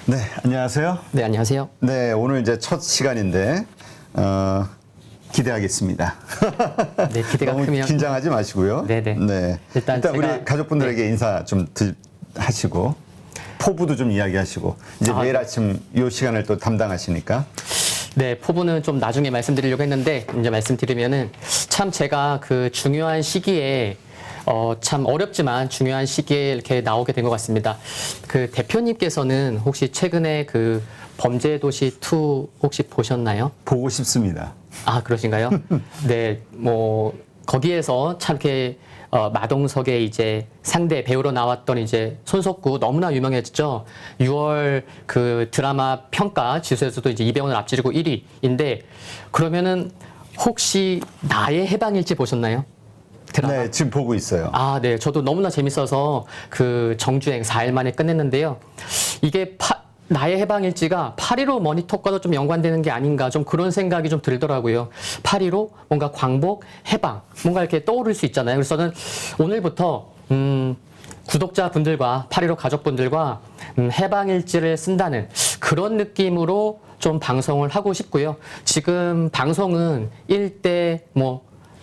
네, 안녕하세요. 네, 안녕하세요. 네, 오늘 이제 첫 시간인데 기대하겠습니다. 네, 기대가 너무 크면 긴장하지 마시고요. 네네. 네, 일단 우리 제가- 가족분들에게 인사 좀 하시고 포부도 좀 이야기하시고 이제 내일 네. 아침 이 시간을 또 담당하시니까. 네, 포부는 좀 나중에 말씀드리려고 했는데 이제 말씀드리면은 참 제가 그 중요한 시기에 참 어렵지만 중요한 시기에 이렇게 나오게 된 것 같습니다. 그 대표님께서는 혹시 최근에 그 범죄도시 2 혹시 보셨나요? 보고 싶습니다. 아, 그러신가요? 네, 뭐 거기에서 참 이렇게 마동석의 이제 상대 배우로 나왔던 이제 손석구 너무나 유명했죠. 6월 그 드라마 평가 지수에서도 이제 이병헌을 앞지르고 1위인데 그러면은 혹시 나의 해방일지 보셨나요? 드라마. 네, 지금 보고 있어요. 아, 네. 저도 너무나 재밌어서 그 정주행 4일 만에 끝냈는데요. 이게 나의 해방일지가 8.15 머니터과도 좀 연관되는 게 아닌가 좀 그런 생각이 좀 들더라고요. 8.15 뭔가 광복, 해방 뭔가 이렇게 떠오를 수 있잖아요. 그래서 저는 오늘부터 구독자분들과 8.15 가족분들과 해방일지를 쓴다는 그런 느낌으로 좀 방송을 하고 싶고요. 지금 방송은 1대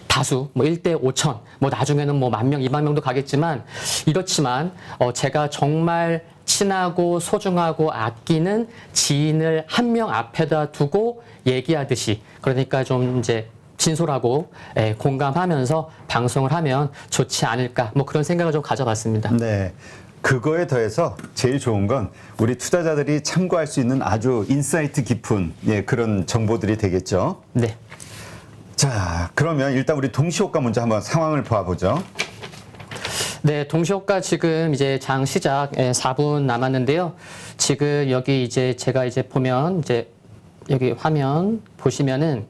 다수, 1대 5천, 나중에는 10,000명, 20,000명도 가겠지만, 이렇지만, 제가 정말 친하고 소중하고 아끼는 지인을 한 명 앞에다 두고 얘기하듯이, 그러니까 좀 이제 진솔하고 공감하면서 방송을 하면 좋지 않을까, 그런 생각을 좀 가져봤습니다. 네. 그거에 더해서 제일 좋은 건 우리 투자자들이 참고할 수 있는 아주 인사이트 깊은 그런 정보들이 되겠죠. 네. 자, 그러면 일단 우리 동시호가 먼저 한번 상황을 봐보죠. 네, 동시호가 지금 이제 장 시작 4분 남았는데요. 지금 여기 이제 제가 이제 보면 이제 여기 화면 보시면은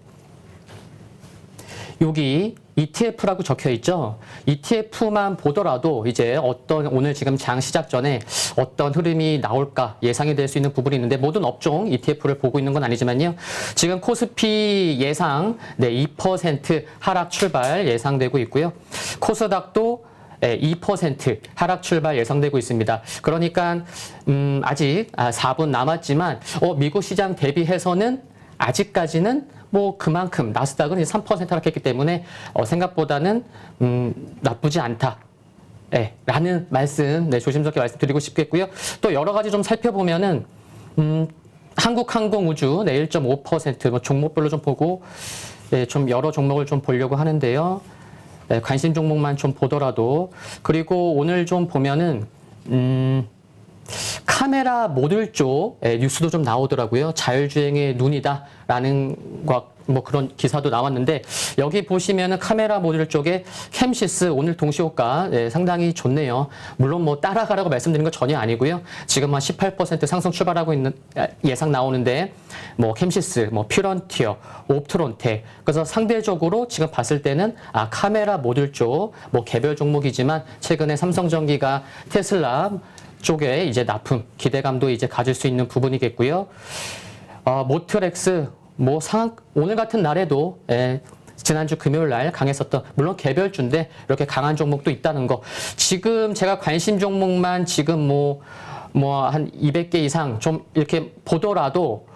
여기 ETF라고 적혀 있죠. ETF만 보더라도 이제 오늘 지금 장 시작 전에 어떤 흐름이 나올까 예상이 될 수 있는 부분이 있는데 모든 업종 ETF를 보고 있는 건 아니지만요. 지금 코스피 예상 2% 하락 출발 예상되고 있고요. 코스닥도 2% 하락 출발 예상되고 있습니다. 그러니까 아직 4분 남았지만 미국 시장 대비해서는 아직까지는 그만큼 나스닥은 3% 하락했기 때문에 생각보다는 나쁘지 않다. 라는 말씀 조심스럽게 말씀드리고 싶겠고요. 또 여러 가지 좀 살펴보면은 한국항공우주 1.5% 종목별로 좀 보고 좀 여러 종목을 좀 보려고 하는데요. 관심 종목만 좀 보더라도 그리고 오늘 좀 보면은 카메라 모듈 쪽 뉴스도 좀 나오더라고요. 자율주행의 눈이다라는 그런 기사도 나왔는데 여기 보시면은 카메라 모듈 쪽에 캠시스 오늘 동시호가 상당히 좋네요. 물론 따라가라고 말씀드린 건 전혀 아니고요. 지금 한 18% 상승 출발하고 있는 예상 나오는데 캠시스, 퓨런티어, 옵트론텍 그래서 상대적으로 지금 봤을 때는 카메라 모듈 쪽 개별 종목이지만 최근에 삼성전기가 테슬라 쪽에 이제 납품 기대감도 이제 가질 수 있는 부분이겠고요. 모트렉스 오늘 같은 날에도 지난주 금요일 날 강했었던 물론 개별주인데 이렇게 강한 종목도 있다는 거. 지금 제가 관심 종목만 지금 한 200개 이상 좀 이렇게 보더라도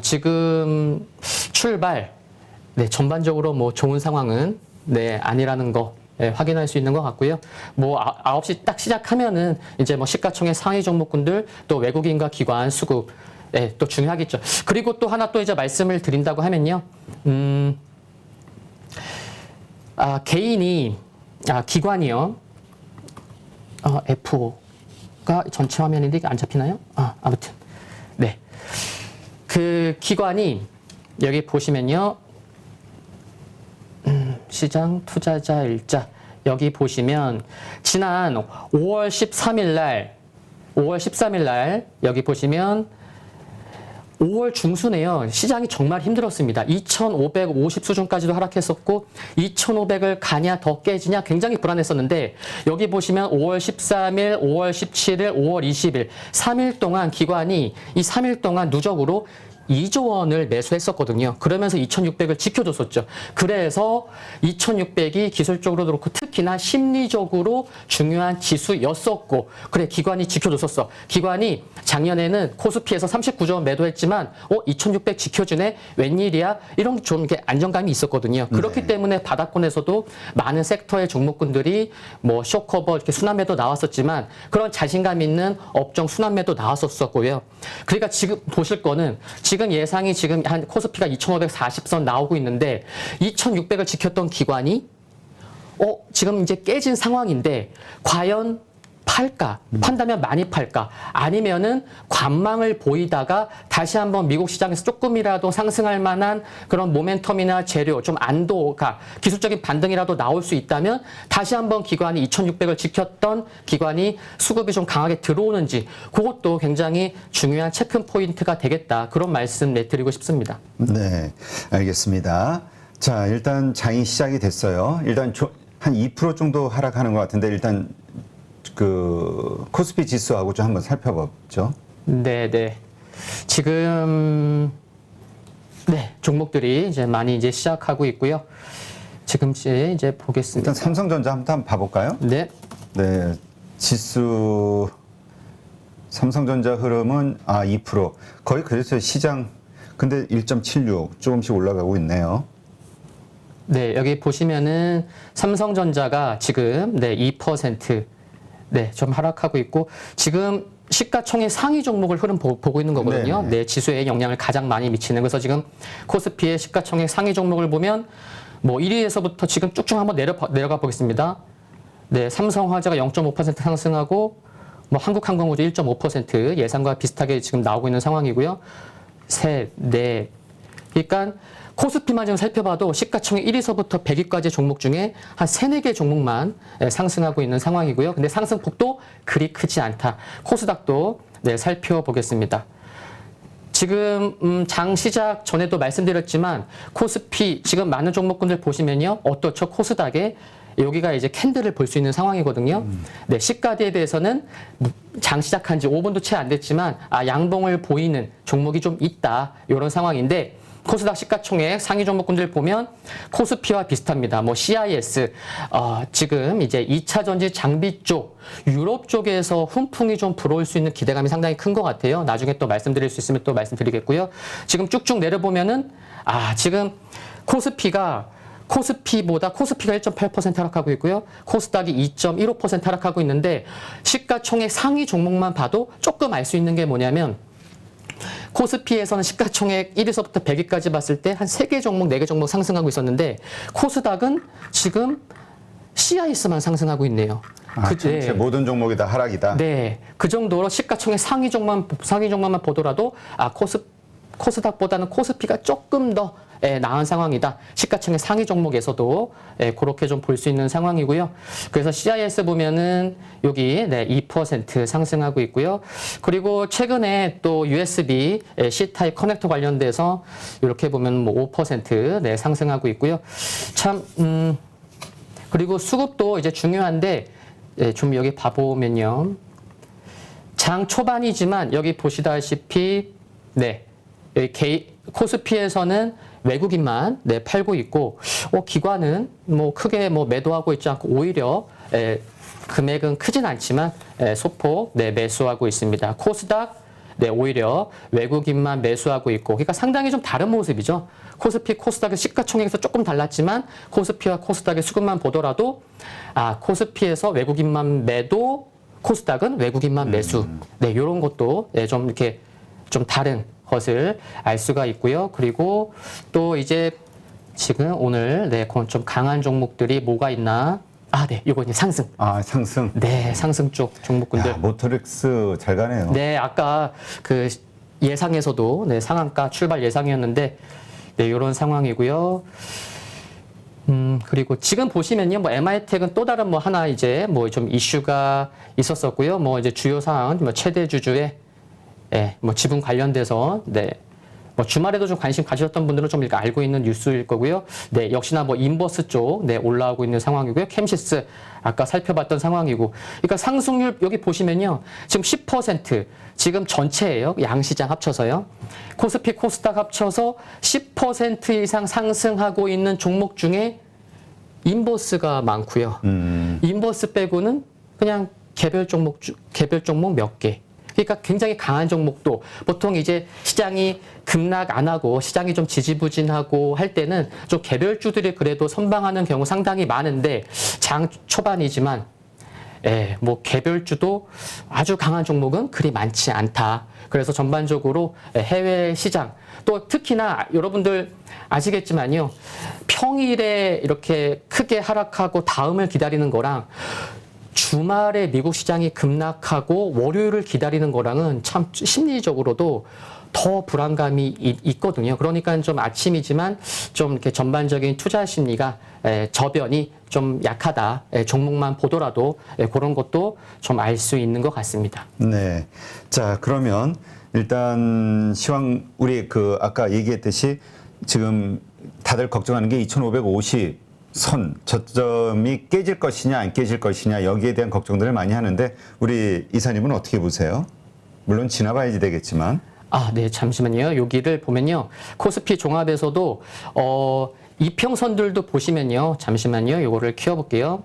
지금 출발 전반적으로 좋은 상황은 아니라는 거. 확인할 수 있는 것 같고요. 9시 딱 시작하면은 이제 시가총액 상위 종목군들 또 외국인과 기관 수급 또 중요하겠죠. 그리고 또 하나 또 이제 말씀을 드린다고 하면요. 개인이 기관이요. F5가 전체 화면인데 이게 안 잡히나요? 아무튼 네. 그 기관이 여기 보시면요. 시장 투자자 일자 여기 보시면 지난 5월 13일 날 여기 보시면 5월 중순에요. 시장이 정말 힘들었습니다. 2,550 수준까지도 하락했었고 2,500을 가냐 더 깨지냐 굉장히 불안했었는데 여기 보시면 5월 13일, 5월 17일, 5월 20일 3일 동안 기관이 이 3일 동안 누적으로 2조 원을 매수했었거든요. 그러면서 2,600을 지켜줬었죠. 그래서 2,600이 기술적으로도 그렇고 특히나 심리적으로 중요한 지수였었고, 그래, 기관이 지켜줬었어. 기관이 작년에는 코스피에서 39조 원 매도했지만 2,600 지켜주네? 웬일이야? 이런 좀 이렇게 안정감이 있었거든요. 그렇기 때문에 바닥권에서도 많은 섹터의 종목군들이 뭐 쇼커버 이렇게 순환매도 나왔었지만 그런 자신감 있는 업종 순환매도 나왔었고요. 그러니까 지금 보실 거는 지금 예상이 지금 한 코스피가 2,540선 나오고 있는데 2,600을 지켰던 기관이 지금 이제 깨진 상황인데 과연 팔까? 판다면 많이 팔까? 아니면은 관망을 보이다가 다시 한번 미국 시장에서 조금이라도 상승할 만한 그런 모멘텀이나 재료, 좀 안도가 기술적인 반등이라도 나올 수 있다면 다시 한번 기관이 2,600을 지켰던 기관이 수급이 좀 강하게 들어오는지 그것도 굉장히 중요한 체크 포인트가 되겠다. 그런 말씀 드리고 싶습니다. 네, 알겠습니다. 자, 일단 장이 시작이 됐어요. 일단 한 2% 정도 하락하는 것 같은데 일단 그 코스피 지수하고 좀 한번 살펴보죠. 네. 지금 종목들이 이제 많이 이제 시작하고 있고요. 지금 이제 보겠습니다. 일단 삼성전자 한번 봐볼까요? 네. 네, 지수 삼성전자 흐름은 2% 거의 그래서 시장 근데 1.76 조금씩 올라가고 있네요. 네, 여기 보시면은 삼성전자가 지금 2% 좀 하락하고 있고 지금 시가총액 상위 종목을 흐름 보고 있는 거거든요. 네, 지수에 영향을 가장 많이 미치는. 그래서 지금 코스피의 시가총액 상위 종목을 보면 뭐 1위에서부터 지금 쭉쭉 한번 내려가 보겠습니다. 네, 삼성화재가 0.5% 상승하고 뭐 한국항공우주 1.5% 예상과 비슷하게 지금 나오고 있는 상황이고요. 그러니까 코스피만 좀 살펴봐도 시가총액 1위서부터 100위까지 종목 중에 한 3, 4개 종목만 상승하고 있는 상황이고요. 근데 상승폭도 그리 크지 않다. 코스닥도 살펴보겠습니다. 지금 장 시작 전에도 말씀드렸지만 코스피 지금 많은 종목군들 보시면요. 어떻죠? 코스닥에 여기가 이제 캔들을 볼 수 있는 상황이거든요. 네, 시가대에 대해서는 장 시작한 지 5분도 채 안 됐지만 양봉을 보이는 종목이 좀 있다. 이런 상황인데 코스닥 시가총액 상위 종목군들 보면 코스피와 비슷합니다. 뭐 CIS 지금 이제 2차 전지 장비 쪽 유럽 쪽에서 훈풍이 좀 불어올 수 있는 기대감이 상당히 큰 것 같아요. 나중에 또 말씀드릴 수 있으면 또 말씀드리겠고요. 지금 쭉쭉 내려보면은 지금 코스피보다 코스피가 1.8% 하락하고 있고요. 코스닥이 2.15% 하락하고 있는데 시가총액 상위 종목만 봐도 조금 알 수 있는 게 뭐냐면 코스피에서는 시가총액 1위서부터 100위까지 봤을 때 한 3개 종목, 4개 종목 상승하고 있었는데 코스닥은 지금 CIS만 상승하고 있네요. 전체 모든 종목이 다 하락이다. 네, 그 정도로 시가총액 상위 종목만 보더라도 코스닥보다는 코스피가 조금 더 나은 상황이다. 시가총액 상위 종목에서도 그렇게 좀 볼 수 있는 상황이고요. 그래서 CIS 보면은 여기 2% 상승하고 있고요. 그리고 최근에 또 USB C타입 커넥터 관련돼서 이렇게 보면 뭐 5% 상승하고 있고요. 참 그리고 수급도 이제 중요한데 좀 여기 봐보면요. 장 초반이지만 여기 보시다시피 여기 코스피에서는 외국인만 팔고 있고 기관은 뭐 크게 매도하고 있지 않고 오히려 금액은 크진 않지만 소폭 매수하고 있습니다. 코스닥 오히려 외국인만 매수하고 있고 그러니까 상당히 좀 다른 모습이죠. 코스피, 코스닥의 시가총액에서 조금 달랐지만 코스피와 코스닥의 수급만 보더라도 코스피에서 외국인만 매도, 코스닥은 외국인만 매수. 이런 것도 좀 이렇게 좀 다른 것을 알 수가 있고요. 그리고 또 이제 지금 오늘 좀 강한 종목들이 뭐가 있나? 요거 이제 상승. 상승. 네, 상승 쪽 종목군들. 모터렉스 잘 가네요. 네, 아까 그 예상에서도 상한가 출발 예상이었는데 이런 상황이고요. 그리고 지금 보시면요, MI텍은 또 다른 하나 이제 좀 이슈가 있었었고요. 이제 주요 사항은 최대 주주의 지분 관련돼서 뭐 주말에도 좀 관심 가지셨던 분들은 좀 알고 있는 뉴스일 거고요. 네, 역시나 뭐 인버스 쪽, 네, 올라오고 있는 상황이고요. 캠시스 아까 살펴봤던 상황이고. 그러니까 상승률 여기 보시면요. 지금 10% 지금 전체예요. 양시장 합쳐서요. 코스피, 코스닥 합쳐서 10% 이상 상승하고 있는 종목 중에 인버스가 많고요. 인버스 빼고는 그냥 개별 종목 몇 개. 그러니까 굉장히 강한 종목도 보통 이제 시장이 급락 안 하고 시장이 좀 지지부진하고 할 때는 좀 개별주들이 그래도 선방하는 경우 상당히 많은데 장 초반이지만 뭐 개별주도 아주 강한 종목은 그리 많지 않다. 그래서 전반적으로 해외 시장 또 특히나 여러분들 아시겠지만요. 평일에 이렇게 크게 하락하고 다음을 기다리는 거랑 주말에 미국 시장이 급락하고 월요일을 기다리는 거랑은 참 심리적으로도 더 불안감이 있거든요. 그러니까 좀 아침이지만 좀 이렇게 전반적인 투자 심리가 저변이 좀 약하다. 종목만 보더라도 그런 것도 좀 알 수 있는 것 같습니다. 네. 자, 그러면 일단 시황 우리 그 아까 얘기했듯이 지금 다들 걱정하는 게 2550 선 저점이 깨질 것이냐 안 깨질 것이냐 여기에 대한 걱정들을 많이 하는데 우리 이사님은 어떻게 보세요? 물론 지나봐야지 되겠지만. 네, 잠시만요. 여기를 보면요. 코스피 종합에서도 이평선들도 보시면요. 잠시만요. 요거를 키워볼게요.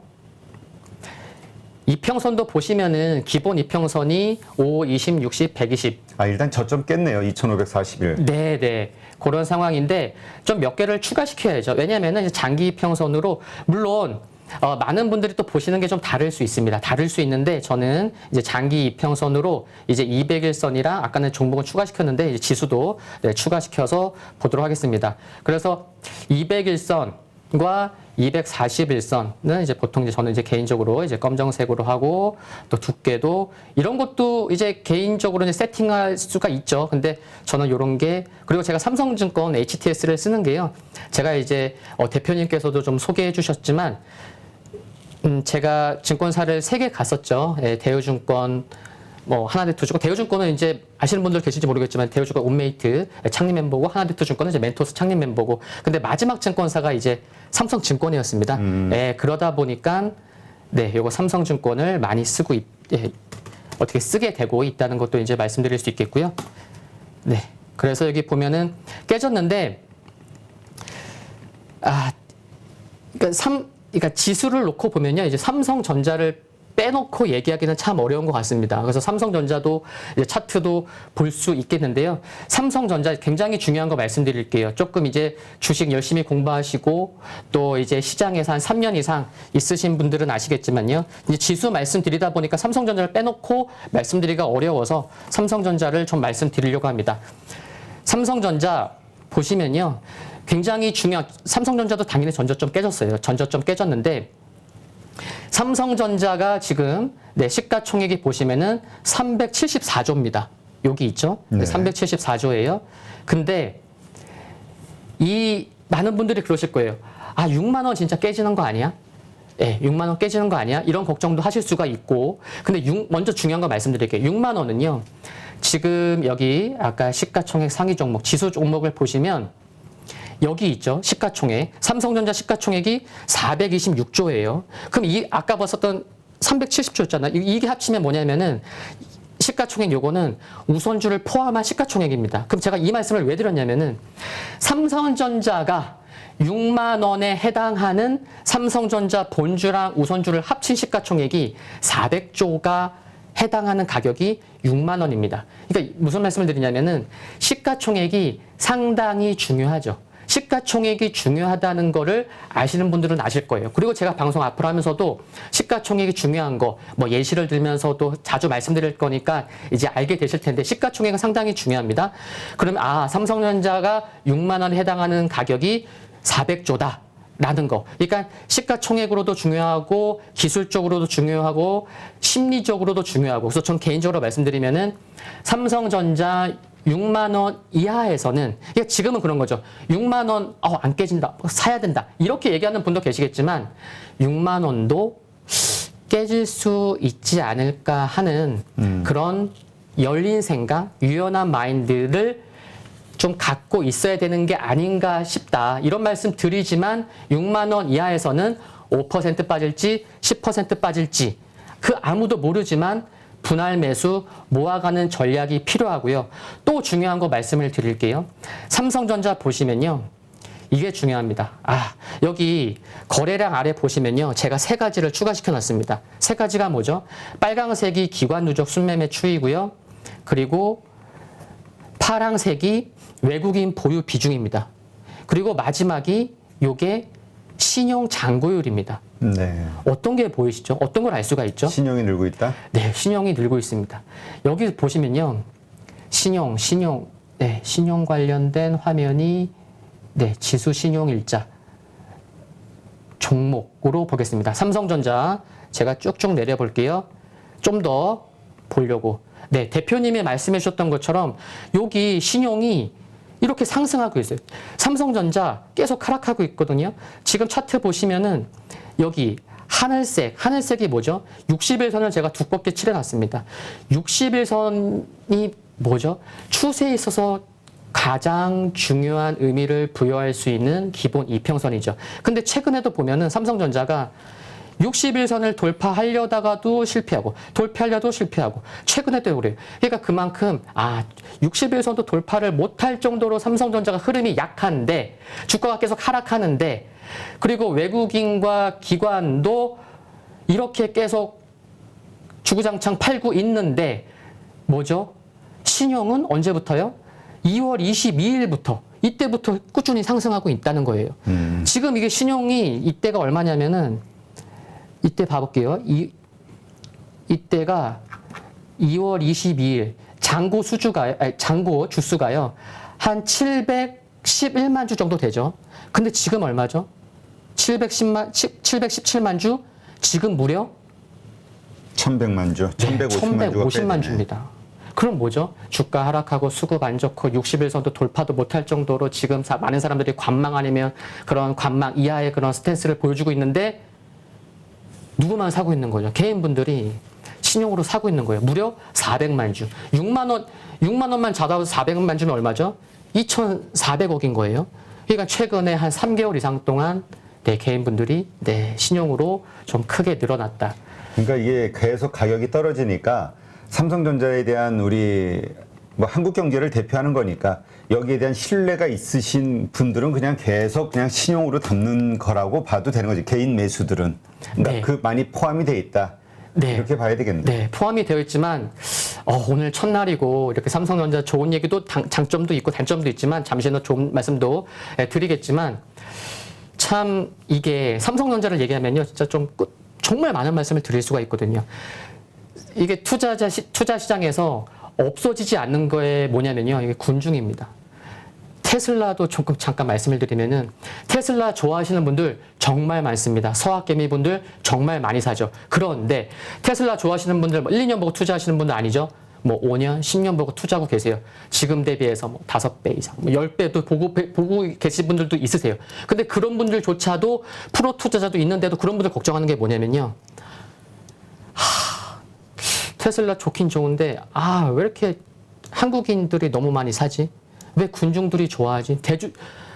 이평선도 보시면은 기본 이평선이 5, 20, 60, 120. 일단 저점 깼네요. 2541. 네. 그런 상황인데 좀 몇 개를 추가시켜야죠. 왜냐하면 장기 이평선으로 물론 많은 분들이 또 보시는 게 좀 다를 수 있습니다. 다를 수 있는데 저는 이제 장기 이평선으로 이제 200일선이랑 아까는 종목을 추가시켰는데 이제 지수도 추가시켜서 보도록 하겠습니다. 그래서 200일선과 241선은 이제 보통 이제 저는 이제 개인적으로 이제 검정색으로 하고 또 두께도 이런 것도 이제 개인적으로 이제 세팅할 수가 있죠. 근데 저는 이런 게 그리고 제가 삼성증권 HTS를 쓰는 게요. 제가 이제 대표님께서도 좀 소개해 주셨지만 제가 증권사를 3개 갔었죠. 대우증권 뭐 하나대투증권, 대우증권은 이제 아시는 분들 계실지 모르겠지만 대우증권 온메이트 창립 멤버고 하나대투증권은 이제 멘토스 창립 멤버고 근데 마지막 증권사가 이제 삼성증권이었습니다. 그러다 보니까 요거 삼성증권을 많이 쓰고 어떻게 쓰게 되고 있다는 것도 이제 말씀드릴 수 있겠고요. 네, 그래서 여기 보면은 깨졌는데 그러니까 지수를 놓고 보면요, 이제 삼성전자를 빼놓고 얘기하기는 참 어려운 것 같습니다. 그래서 삼성전자도 이제 차트도 볼 수 있겠는데요. 삼성전자 굉장히 중요한 거 말씀드릴게요. 조금 이제 주식 열심히 공부하시고 또 이제 시장에서 한 3년 이상 있으신 분들은 아시겠지만요. 이제 지수 말씀드리다 보니까 삼성전자를 빼놓고 말씀드리기가 어려워서 삼성전자를 좀 말씀드리려고 합니다. 삼성전자 보시면요. 굉장히 삼성전자도 당연히 전저점 깨졌어요. 전저점 깨졌는데 삼성전자가 지금 시가총액이 보시면은 374조입니다. 여기 있죠? 네. 374조예요. 근데 이 많은 분들이 그러실 거예요. 6만 원 진짜 깨지는 거 아니야? 6만 원 깨지는 거 아니야? 이런 걱정도 하실 수가 있고. 근데 먼저 중요한 거 말씀드릴게요. 6만 원은요. 지금 여기 아까 시가총액 상위 종목, 지수 종목을 보시면 여기 있죠. 시가총액. 삼성전자 시가총액이 426조예요. 그럼 아까 봤었던 370조였잖아요. 이게 합치면 뭐냐면은 시가총액 요거는 우선주를 포함한 시가총액입니다. 그럼 제가 이 말씀을 왜 드렸냐면은 삼성전자가 6만 원에 해당하는 삼성전자 본주랑 우선주를 합친 시가총액이 400조가 해당하는 가격이 6만 원입니다. 그러니까 무슨 말씀을 드리냐면은 시가총액이 상당히 중요하죠. 시가총액이 중요하다는 거를 아시는 분들은 아실 거예요. 그리고 제가 방송 앞으로 하면서도 시가총액이 중요한 거, 뭐 예시를 들면서도 자주 말씀드릴 거니까 이제 알게 되실 텐데 시가총액은 상당히 중요합니다. 그러면 삼성전자가 6만 원에 해당하는 가격이 400조다. 라는 거. 그러니까 시가총액으로도 중요하고 기술적으로도 중요하고 심리적으로도 중요하고 그래서 전 개인적으로 말씀드리면은 삼성전자 6만 원 이하에서는 그러니까 지금은 그런 거죠. 6만 원 안 깨진다. 사야 된다. 이렇게 얘기하는 분도 계시겠지만 6만 원도 깨질 수 있지 않을까 하는 그런 열린 생각, 유연한 마인드를 좀 갖고 있어야 되는 게 아닌가 싶다. 이런 말씀 드리지만 6만 원 이하에서는 5% 빠질지 10% 빠질지 그 아무도 모르지만 분할 매수 모아가는 전략이 필요하고요. 또 중요한 거 말씀을 드릴게요. 삼성전자 보시면요. 이게 중요합니다. 여기 거래량 아래 보시면요. 제가 세 가지를 추가시켜 놨습니다. 세 가지가 뭐죠? 빨강색이 기관 누적 순매매 추이고요. 그리고 파랑색이 외국인 보유 비중입니다. 그리고 마지막이 요게 신용 잔고율입니다. 네. 어떤 게 보이시죠? 어떤 걸 알 수가 있죠? 신용이 늘고 있다? 네, 신용이 늘고 있습니다. 여기 보시면요. 신용 관련된 화면이 지수 신용 일자 종목으로 보겠습니다. 삼성전자 제가 쭉쭉 내려볼게요. 좀 더 보려고. 대표님이 말씀해 주셨던 것처럼 여기 신용이 이렇게 상승하고 있어요. 삼성전자 계속 하락하고 있거든요. 지금 차트 보시면은 여기 하늘색이 뭐죠? 60일선을 제가 두껍게 칠해놨습니다. 60일선이 뭐죠? 추세에 있어서 가장 중요한 의미를 부여할 수 있는 기본 이평선이죠. 근데 최근에도 보면은 삼성전자가 60일선을 돌파하려다가도 실패하고 돌파하려도 실패하고 최근에도 그래요. 그러니까 그만큼 60일선도 돌파를 못할 정도로 삼성전자가 흐름이 약한데 주가가 계속 하락하는데 그리고 외국인과 기관도 이렇게 계속 주구장창 팔고 있는데 뭐죠? 신용은 언제부터요? 2월 22일부터 이때부터 꾸준히 상승하고 있다는 거예요. 지금 이게 신용이 이때가 얼마냐면은 이때 봐볼게요. 이때가 2월 22일 잔고 주수가요. 한 711만 주 정도 되죠. 근데 지금 얼마죠? 717만 주? 지금 무려 1100만 주, 1150만 주입니다. 그럼 뭐죠? 주가 하락하고 수급 안 좋고 60일선도 돌파도 못할 정도로 지금 많은 사람들이 관망 아니면 그런 관망 이하의 그런 스탠스를 보여주고 있는데 누구만 사고 있는 거죠? 개인분들이 신용으로 사고 있는 거예요. 무려 400만 주. 6만 원만 잡아도 400만 주면 얼마죠? 2,400억인 거예요. 그러니까 최근에 한 3개월 이상 동안 개인분들이 신용으로 좀 크게 늘어났다. 그러니까 이게 계속 가격이 떨어지니까 삼성전자에 대한 우리 한국 경제를 대표하는 거니까 여기에 대한 신뢰가 있으신 분들은 그냥 계속 그냥 신용으로 담는 거라고 봐도 되는 거지. 개인 매수들은. 그러니까 그 많이 포함이 돼 있다. 이렇게 봐야 되겠네요. 포함이 되어 있지만 오늘 첫날이고 이렇게 삼성전자 좋은 얘기도 장점도 있고 단점도 있지만 잠시 후 좋은 말씀도 드리겠지만 참 이게 삼성전자를 얘기하면요. 진짜 좀 정말 많은 말씀을 드릴 수가 있거든요. 이게 투자 시장에서 없어지지 않는 거에 뭐냐면요. 이게 군중입니다. 테슬라도 잠깐 말씀을 드리면은 테슬라 좋아하시는 분들 정말 많습니다. 서학개미 분들 정말 많이 사죠. 그런데 테슬라 좋아하시는 분들 1, 2년 보고 투자하시는 분들 아니죠. 5년, 10년 보고 투자하고 계세요. 지금 대비해서 5배 이상, 10배도 보고 계신 분들도 있으세요. 근데 그런 분들조차도 프로 투자자도 있는데도 그런 분들 걱정하는 게 뭐냐면요. 테슬라 좋긴 좋은데 왜 이렇게 한국인들이 너무 많이 사지? 왜 군중들이 좋아하지?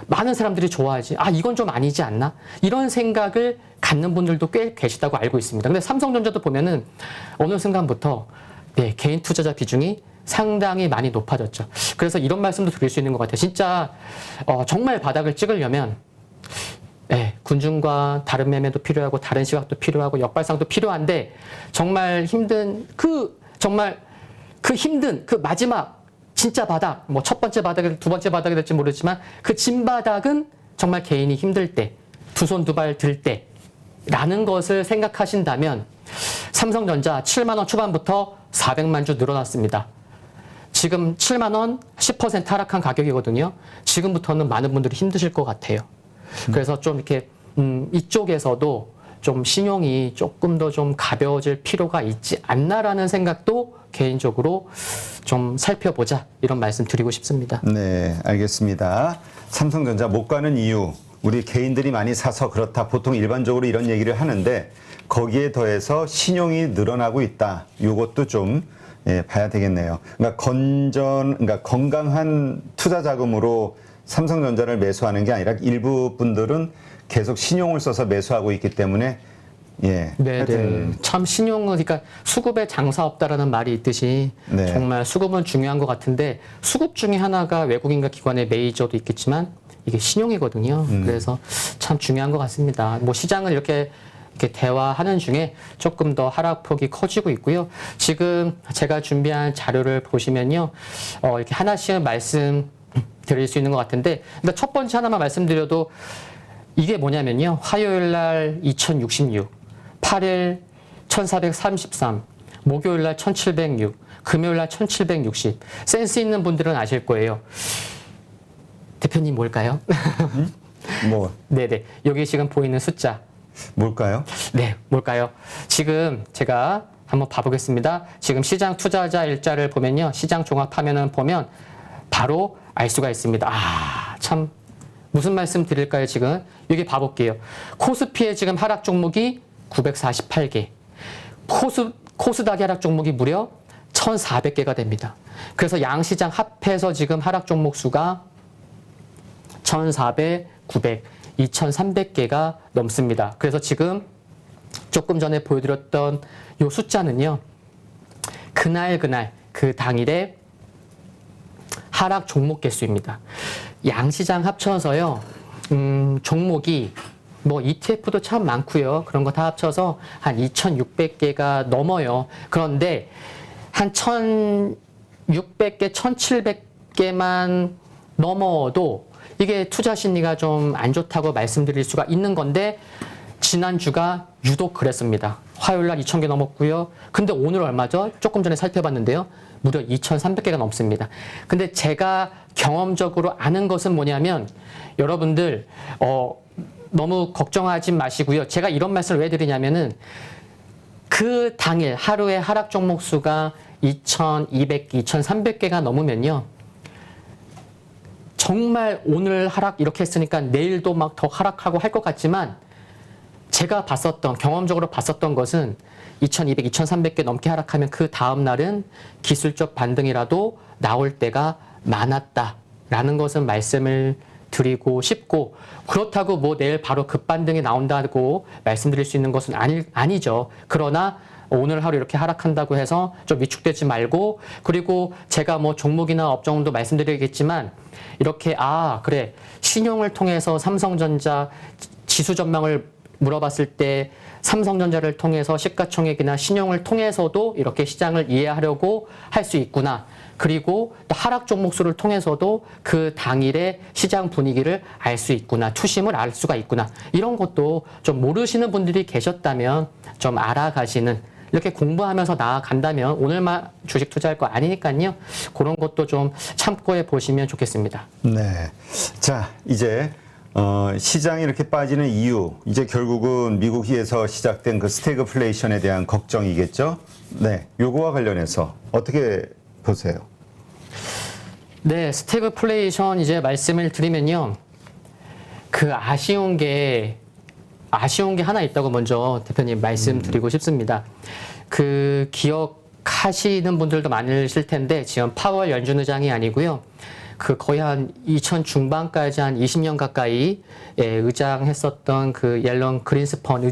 많은 사람들이 좋아하지? 이건 좀 아니지 않나? 이런 생각을 갖는 분들도 꽤 계시다고 알고 있습니다. 근데 삼성전자도 보면은 어느 순간부터 개인 투자자 비중이 상당히 많이 높아졌죠. 그래서 이런 말씀도 드릴 수 있는 것 같아요. 진짜 정말 바닥을 찍으려면 군중과 다른 매매도 필요하고 다른 시각도 필요하고 역발상도 필요한데 정말 힘든 힘든 마지막 진짜 바닥, 첫 번째 바닥이 두 번째 바닥이 될지 모르지만 그 진바닥은 정말 개인이 힘들 때, 두 손 두 발 들 때라는 것을 생각하신다면 삼성전자 7만 원 초반부터 400만 주 늘어났습니다. 지금 7만 원 10% 하락한 가격이거든요. 지금부터는 많은 분들이 힘드실 것 같아요. 그래서 좀 이렇게 이쪽에서도 좀 신용이 조금 더 좀 가벼워질 필요가 있지 않나라는 생각도 개인적으로 좀 살펴보자 이런 말씀 드리고 싶습니다. 네, 알겠습니다. 삼성전자 못 가는 이유 우리 개인들이 많이 사서 그렇다. 보통 일반적으로 이런 얘기를 하는데 거기에 더해서 신용이 늘어나고 있다. 이것도 좀 예, 봐야 되겠네요. 그러니까 그러니까 건강한 투자 자금으로 삼성전자를 매수하는 게 아니라 일부 분들은 계속 신용을 써서 매수하고 있기 때문에 예, 네네. 하여튼 참 신용은 그러니까 수급에 장사 없다라는 말이 있듯이 네. 정말 수급은 중요한 것 같은데 수급 중에 하나가 외국인과 기관의 메이저도 있겠지만 이게 신용이거든요. 그래서 참 중요한 것 같습니다. 뭐 시장을 이렇게 대화하는 중에 조금 더 하락폭이 커지고 있고요. 지금 제가 준비한 자료를 보시면요, 이렇게 하나씩 말씀드릴 수 있는 것 같은데, 일단 첫 번째 하나만 말씀드려도 이게 뭐냐면요, 화요일 날 2066, 8일 1433, 목요일 날 1706, 금요일 날 1760. 센스 있는 분들은 아실 거예요. 대표님 뭘까요? 뭐 네네. 여기 지금 보이는 숫자. 뭘까요? 네, 뭘까요? 지금 제가 한번 봐보겠습니다. 지금 시장 투자자 일자를 보면요. 시장 종합 화면을 보면 바로 알 수가 있습니다. 아, 참. 무슨 말씀 드릴까요, 지금? 여기 봐볼게요. 코스피의 지금 하락 종목이 948개. 코스닥의 하락 종목이 무려 1,400개가 됩니다. 그래서 양시장 합해서 지금 하락 종목 수가 1,400, 900, 2,300개가 넘습니다. 그래서 지금 조금 전에 보여드렸던 이 숫자는요, 그날 그 당일의 하락 종목 개수입니다. 양시장 합쳐서요, 종목이 뭐 ETF도 참 많고요. 그런 거 다 합쳐서 한 2,600개가 넘어요. 그런데 한 1,600개, 1,700개만 넘어도 이게 투자 심리가 좀 안 좋다고 말씀드릴 수가 있는 건데, 지난주가 유독 그랬습니다. 화요일 날 2,000개 넘었고요. 근데 오늘 얼마죠? 조금 전에 살펴봤는데요. 무려 2,300개가 넘습니다. 근데 제가 경험적으로 아는 것은 뭐냐면, 여러분들 너무 걱정하지 마시고요. 제가 이런 말씀을 왜 드리냐면은 그 당일 하루에 하락 종목 수가 2,200개, 2,300개가 넘으면요, 정말 오늘 하락 이렇게 했으니까 내일도 막 더 하락하고 할 것 같지만, 제가 경험적으로 봤었던 것은 2,200, 2,300개 넘게 하락하면 그 다음 날은 기술적 반등이라도 나올 때가 많았다라는 것은 말씀을 드리고 싶고, 그렇다고 뭐 내일 바로 급반등이 나온다고 말씀드릴 수 있는 것은 아니죠. 그러나 오늘 하루 이렇게 하락한다고 해서 좀 위축되지 말고, 그리고 제가 뭐 종목이나 업종도 말씀드리겠지만, 이렇게 그래, 신용을 통해서 삼성전자 지수 전망을 물어봤을 때 삼성전자를 통해서 시가총액이나 신용을 통해서도 이렇게 시장을 이해하려고 할 수 있구나. 그리고 또 하락 종목수를 통해서도 그 당일의 시장 분위기를 알 수 있구나. 투심을 알 수가 있구나. 이런 것도 좀 모르시는 분들이 계셨다면 좀 알아가시는, 이렇게 공부하면서 나아간다면 오늘만 주식 투자할 거 아니니까요. 그런 것도 좀 참고해 보시면 좋겠습니다. 네. 자, 이제 시장이 이렇게 빠지는 이유, 이제 결국은 미국에서 시작된 그 스태그플레이션에 대한 걱정이겠죠? 네. 요거와 관련해서 어떻게 보세요? 네, 스태그플레이션 이제 말씀을 드리면요. 그 아쉬운 게 하나 있다고 먼저 대표님 말씀드리고 싶습니다. 그 기억하시는 분들도 많으실 텐데, 지금 파월 연준 의장이 아니고요. 그 거의 한 2000 중반까지 한 20년 가까이 의장했었던 그 옐런 그린스펀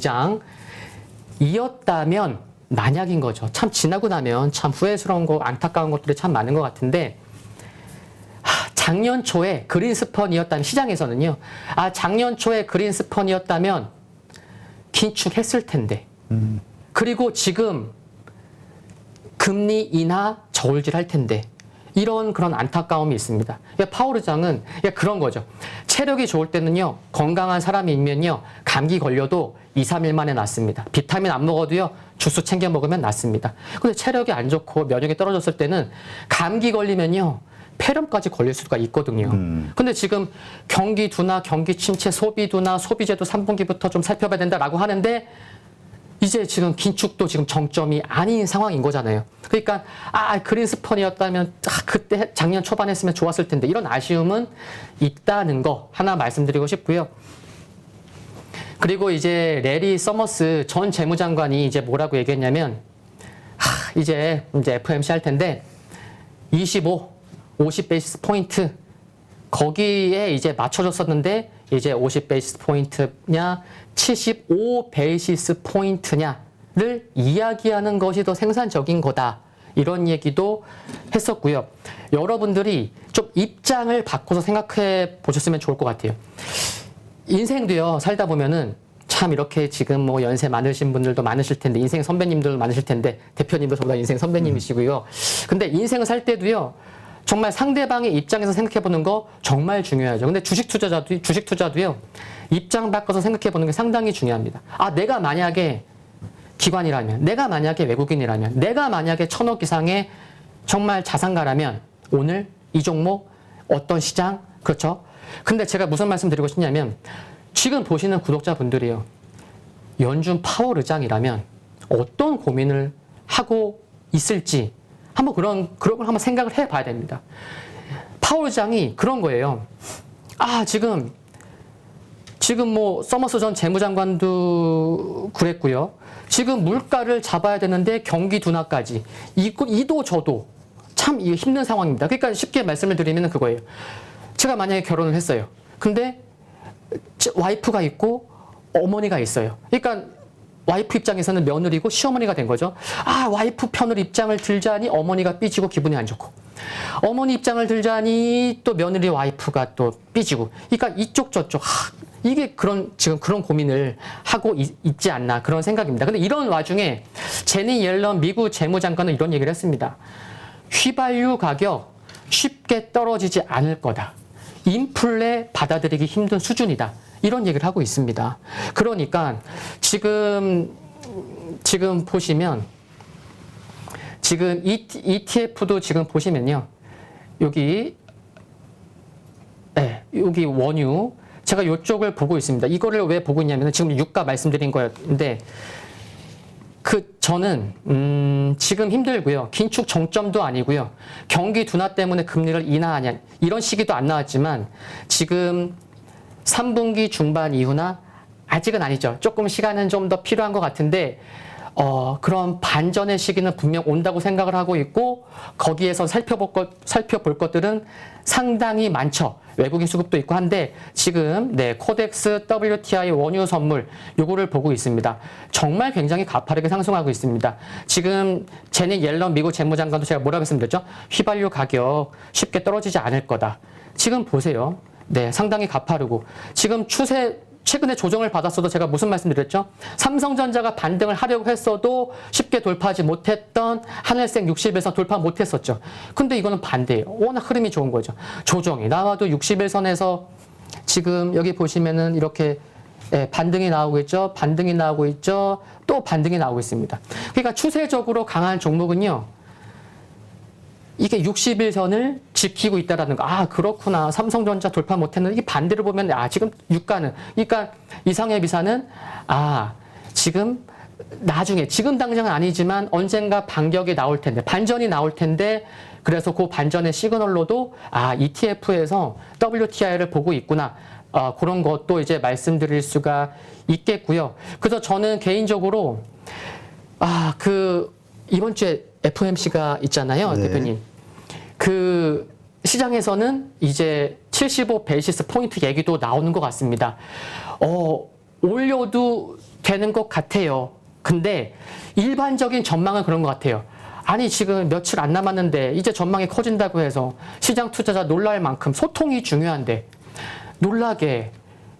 의장이었다면 만약인 거죠. 참 지나고 나면 참 후회스러운 거, 안타까운 것들이 참 많은 것 같은데, 작년 초에 그린스펀이었다면, 시장에서는요, 작년 초에 그린스펀이었다면 긴축했을 텐데, 그리고 지금 금리 인하 저울질 할 텐데, 이런 그런 안타까움이 있습니다. 파월 의장은 그런 거죠. 체력이 좋을 때는요, 건강한 사람이면요, 감기 걸려도 2, 3일 만에 낫습니다. 비타민 안 먹어도요, 주스 챙겨 먹으면 낫습니다. 근데 체력이 안 좋고 면역이 떨어졌을 때는 감기 걸리면요, 폐렴까지 걸릴 수가 있거든요. 근데 지금 경기 둔화, 경기 침체, 소비 둔화, 소비재도 3분기부터 좀 살펴봐야 된다라고 하는데, 이제 지금 긴축도 지금 정점이 아닌 상황인 거잖아요. 그러니까 그린스펀이었다면 그때 작년 초반에 했으면 좋았을 텐데, 이런 아쉬움은 있다는 거 하나 말씀드리고 싶고요. 그리고 이제 레리 서머스 전 재무장관이 이제 뭐라고 얘기했냐면, 이제 FOMC 할 텐데 25, 50 베이시스 포인트 거기에 이제 맞춰줬었는데 이제 50 베이시스 포인트냐 75 베이시스 포인트냐를 이야기하는 것이 더 생산적인 거다. 이런 얘기도 했었고요. 여러분들이 좀 입장을 바꿔서 생각해 보셨으면 좋을 것 같아요. 인생도요, 살다 보면은 참 이렇게 지금 뭐 연세 많으신 분들도 많으실 텐데, 인생 선배님들 많으실 텐데, 대표님도 저보다 인생 선배님이시고요. 근데 인생을 살 때도요, 정말 상대방의 입장에서 생각해 보는 거 정말 중요하죠. 근데 주식 투자도요, 입장 바꿔서 생각해 보는 게 상당히 중요합니다. 아, 내가 만약에 기관이라면, 내가 만약에 외국인이라면, 내가 만약에 1000억 이상의 정말 자산가라면 오늘 이 종목 어떤 시장 그렇죠? 근데 제가 무슨 말씀 드리고 싶냐면 지금 보시는 구독자분들이요. 연준 파월 의장이라면 어떤 고민을 하고 있을지 한번 그런 걸 한번 생각을 해봐야 됩니다. 파월 의장이 그런 거예요. 아, 지금 뭐 서머스 전 재무장관도 그랬고요. 지금 물가를 잡아야 되는데 경기 둔화까지 이도 저도 참 이게 힘든 상황입니다. 그러니까 쉽게 말씀을 드리면 그거예요. 제가 만약에 결혼을 했어요. 근데 와이프가 있고 어머니가 있어요. 그러니까 와이프 입장에서는 며느리고 시어머니가 된 거죠. 아, 와이프 편을 입장을 들자니 어머니가 삐지고 기분이 안 좋고, 어머니 입장을 들자니 또 며느리 와이프가 또 삐지고, 그러니까 이쪽 저쪽 이게 지금 그런 고민을 하고 있지 않나 그런 생각입니다. 근데 이런 와중에 제니 옐런 미국 재무장관은 이런 얘기를 했습니다. 휘발유 가격 쉽게 떨어지지 않을 거다. 인플레 받아들이기 힘든 수준이다. 이런 얘기를 하고 있습니다. 그러니까 지금 보시면 지금 ETF도 지금 보시면요. 여기 원유 제가 이쪽을 보고 있습니다. 이거를 왜 보고 있냐면 지금 유가 말씀드린 거였는데 저는 지금 힘들고요. 긴축 정점도 아니고요. 경기 둔화 때문에 금리를 인하하냐 이런 시기도 안 나왔지만 지금 3분기 중반 이후나 아직은 아니죠. 조금 시간은 좀 더 필요한 것 같은데 그런 반전의 시기는 분명 온다고 생각을 하고 있고 거기에서 살펴볼 것들은 상당히 많죠. 외국인 수급도 있고 한데 지금 코덱스 WTI 원유 선물 요거를 보고 있습니다. 정말 굉장히 가파르게 상승하고 있습니다. 지금 제니 옐런 미국 재무장관도 제가 뭐라고 말씀드렸죠? 휘발유 가격 쉽게 떨어지지 않을 거다. 지금 보세요. 상당히 가파르고 지금 최근에 조정을 받았어도 제가 무슨 말씀드렸죠? 삼성전자가 반등을 하려고 했어도 쉽게 돌파하지 못했던 하늘색 60일선 돌파 못했었죠. 근데 이거는 반대예요. 워낙 흐름이 좋은 거죠. 조정이 나와도 60일선에서 지금 여기 보시면은 이렇게 반등이 나오고 있죠. 반등이 나오고 있죠. 또 반등이 나오고 있습니다. 그러니까 추세적으로 강한 종목은요. 이게 60일선을 지키고 있다라는 거. 아, 그렇구나. 삼성전자 돌파 못했는데 이게 반대로 보면 지금 유가는 그러니까 이상의 비사는 지금 나중에 지금 당장은 아니지만 언젠가 반격이 나올 텐데 반전이 나올 텐데 그래서 그 반전의 시그널로도 ETF에서 WTI를 보고 있구나. 그런 것도 이제 말씀드릴 수가 있겠고요. 그래서 저는 개인적으로 이번 주에 FOMC가 있잖아요, 대표님. 그 시장에서는 이제 75 베이시스 포인트 얘기도 나오는 것 같습니다. 올려도 되는 것 같아요. 근데 일반적인 전망은 그런 것 같아요. 아니 지금 며칠 안 남았는데 이제 전망이 커진다고 해서 시장 투자자 놀랄 만큼 소통이 중요한데 놀라게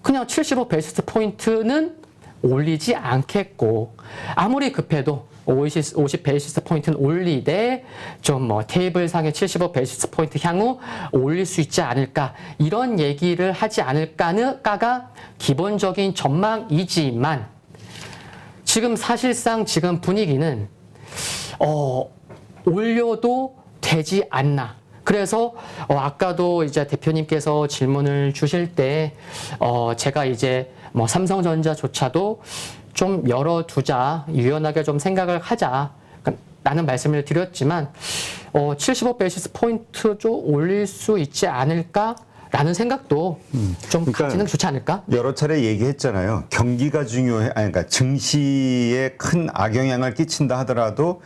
그냥 75 베이시스 포인트는 올리지 않겠고 아무리 급해도 50 베이시스 포인트는 올리되 좀 테이블상의 75 베이시스 포인트 향후 올릴 수 있지 않을까 이런 얘기를 하지 않을까가 기본적인 전망이지만 지금 사실상 지금 분위기는 올려도 되지 않나. 그래서 아까도 이제 대표님께서 질문을 주실 때 제가 이제 삼성전자조차도 좀 열어두자, 유연하게 좀 생각을 하자 라는 말씀을 드렸지만 75 베이시스 포인트 좀 올릴 수 있지 않을까 라는 생각도 좀 그러니까 가지는 좋지 않을까? 여러 차례 얘기했잖아요. 경기가 중요해, 그러니까 증시에 큰 악영향을 끼친다 하더라도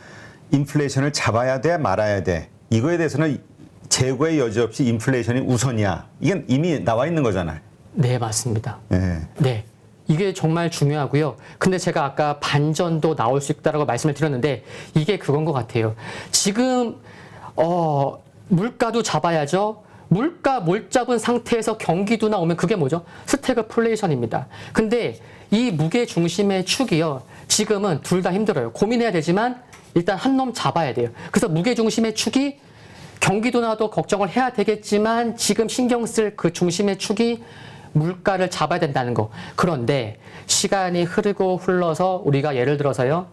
인플레이션을 잡아야 돼 말아야 돼. 이거에 대해서는 재고의 여지 없이 인플레이션이 우선이야. 이게 이미 나와 있는 거잖아요. 네, 맞습니다. 예. 네. 이게 정말 중요하고요. 근데 제가 아까 반전도 나올 수 있다라고 말씀을 드렸는데 이게 그건 것 같아요. 지금 물가도 잡아야죠. 물가 못 잡은 상태에서 경기도 나오면 그게 뭐죠? 스태그플레이션입니다. 근데 이 무게 중심의 축이요. 지금은 둘 다 힘들어요. 고민해야 되지만 일단 한 놈 잡아야 돼요. 그래서 무게 중심의 축이 경기도 나도 걱정을 해야 되겠지만 지금 신경 쓸 그 중심의 축이 물가를 잡아야 된다는 거. 그런데 시간이 흐르고 흘러서 우리가 예를 들어서요.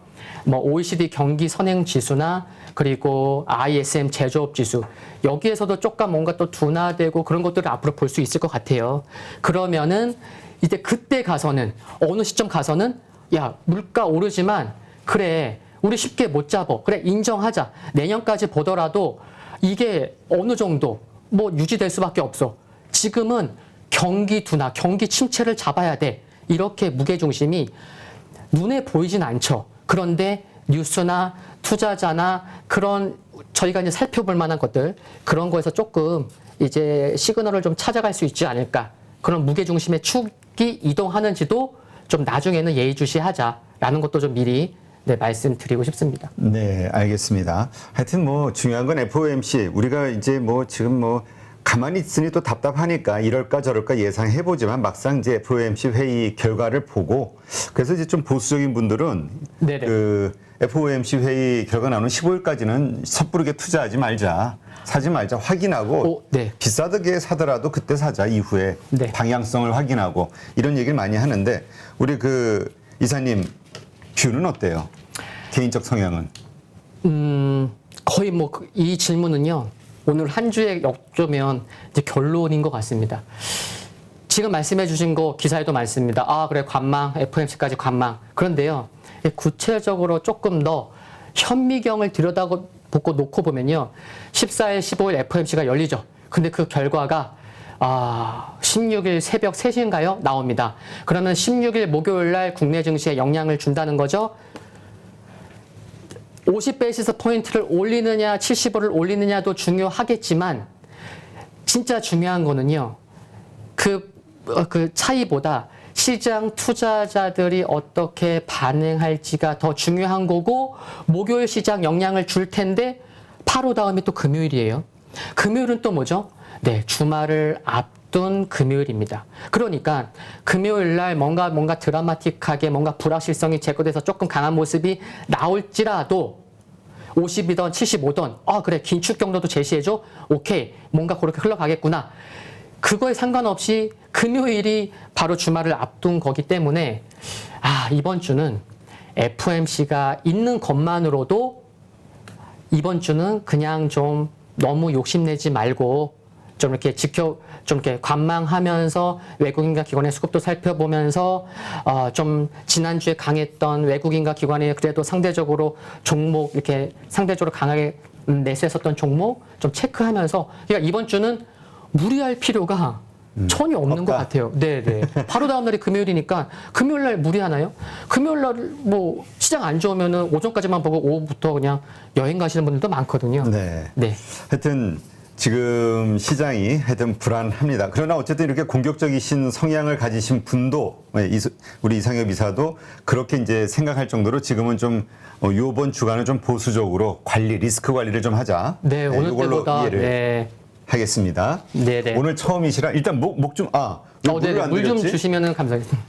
뭐 OECD 경기 선행 지수나 그리고 ISM 제조업 지수 여기에서도 조금 뭔가 또 둔화되고 그런 것들을 앞으로 볼 수 있을 것 같아요. 그러면은 이제 그때 가서는 어느 시점 가서는 야 물가 오르지만 그래 우리 쉽게 못 잡어 그래 인정하자 내년까지 보더라도 이게 어느 정도 뭐 유지될 수밖에 없어. 지금은 경기 둔화, 경기 침체를 잡아야 돼. 이렇게 무게중심이 눈에 보이진 않죠. 그런데 뉴스나 투자자나 그런 저희가 이제 살펴볼 만한 것들 그런 거에서 조금 이제 시그널을 좀 찾아갈 수 있지 않을까. 그런 무게중심의 축이 이동하는지도 좀 나중에는 예의주시하자라는 것도 좀 미리 네, 말씀드리고 싶습니다. 네, 알겠습니다. 하여튼 뭐 중요한 건 FOMC 우리가 이제 뭐 지금 뭐 가만히 있으니 또 답답하니까 이럴까 저럴까 예상해보지만 막상 이제 FOMC 회의 결과를 보고 그래서 이제 좀 보수적인 분들은 네네. 그 FOMC 회의 결과 나오는 15일까지는 섣부르게 투자하지 말자. 사지 말자. 확인하고 네. 비싸게 사더라도 그때 사자. 이후에 네. 방향성을 확인하고 이런 얘기를 많이 하는데 우리 그 이사님 뷰는 어때요? 개인적 성향은? 거의 뭐 이 질문은요. 오늘 한 주에 역조면 이제 결론인 것 같습니다. 지금 말씀해 주신 거 기사에도 많습니다. 아, 그래, 관망, FOMC까지 관망. 그런데요, 구체적으로 조금 더 현미경을 들여다보고 놓고 보면요, 14일, 15일 FOMC가 열리죠. 근데 그 결과가 16일 새벽 3시인가요? 나옵니다. 그러면 16일 목요일 날 국내 증시에 영향을 준다는 거죠. 50베이시스 포인트를 올리느냐 75를 올리느냐도 중요하겠지만 진짜 중요한 거는요. 그 차이보다 시장 투자자들이 어떻게 반응할지가 더 중요한 거고 목요일 시장 영향을 줄 텐데 바로 다음이 또 금요일이에요. 금요일은 또 뭐죠? 네, 주말을 앞둔 금요일입니다. 그러니까 금요일 날 뭔가 드라마틱하게 뭔가 불확실성이 제거돼서 조금 강한 모습이 나올지라도 50이던 75던 그래 긴축 경로도 제시해줘. 오케이 뭔가 그렇게 흘러가겠구나. 그거에 상관없이 금요일이 바로 주말을 앞둔 거기 때문에 이번 주는 FOMC가 있는 것만으로도 이번 주는 그냥 좀 너무 욕심내지 말고 좀 이렇게 좀 이렇게 관망하면서 외국인과 기관의 수급도 살펴보면서 좀 지난주에 강했던 외국인과 기관이 그래도 상대적으로 종목 이렇게 상대적으로 강하게 내세웠던 종목 좀 체크하면서 그러니까 이번 주는 무리할 필요가 전혀 없는 것 같아요. 네네. 바로 다음 날이 금요일이니까 금요일 날 무리하나요? 금요일 날 뭐 시장 안 좋으면은 오전까지만 보고 오후부터 그냥 여행 가시는 분들도 많거든요. 네. 네. 하여튼 지금 시장이 하여튼 불안합니다. 그러나 어쨌든 이렇게 공격적이신 성향을 가지신 분도 우리 이상엽 이사도 그렇게 이제 생각할 정도로 지금은 좀 요번 주간은 좀 보수적으로 리스크 관리를 좀 하자. 네, 오늘 이걸로 때보다 이해를 하겠습니다. 네네. 오늘 처음이시라 일단 목 좀 네네. 물 좀 주시면은 감사하겠습니다.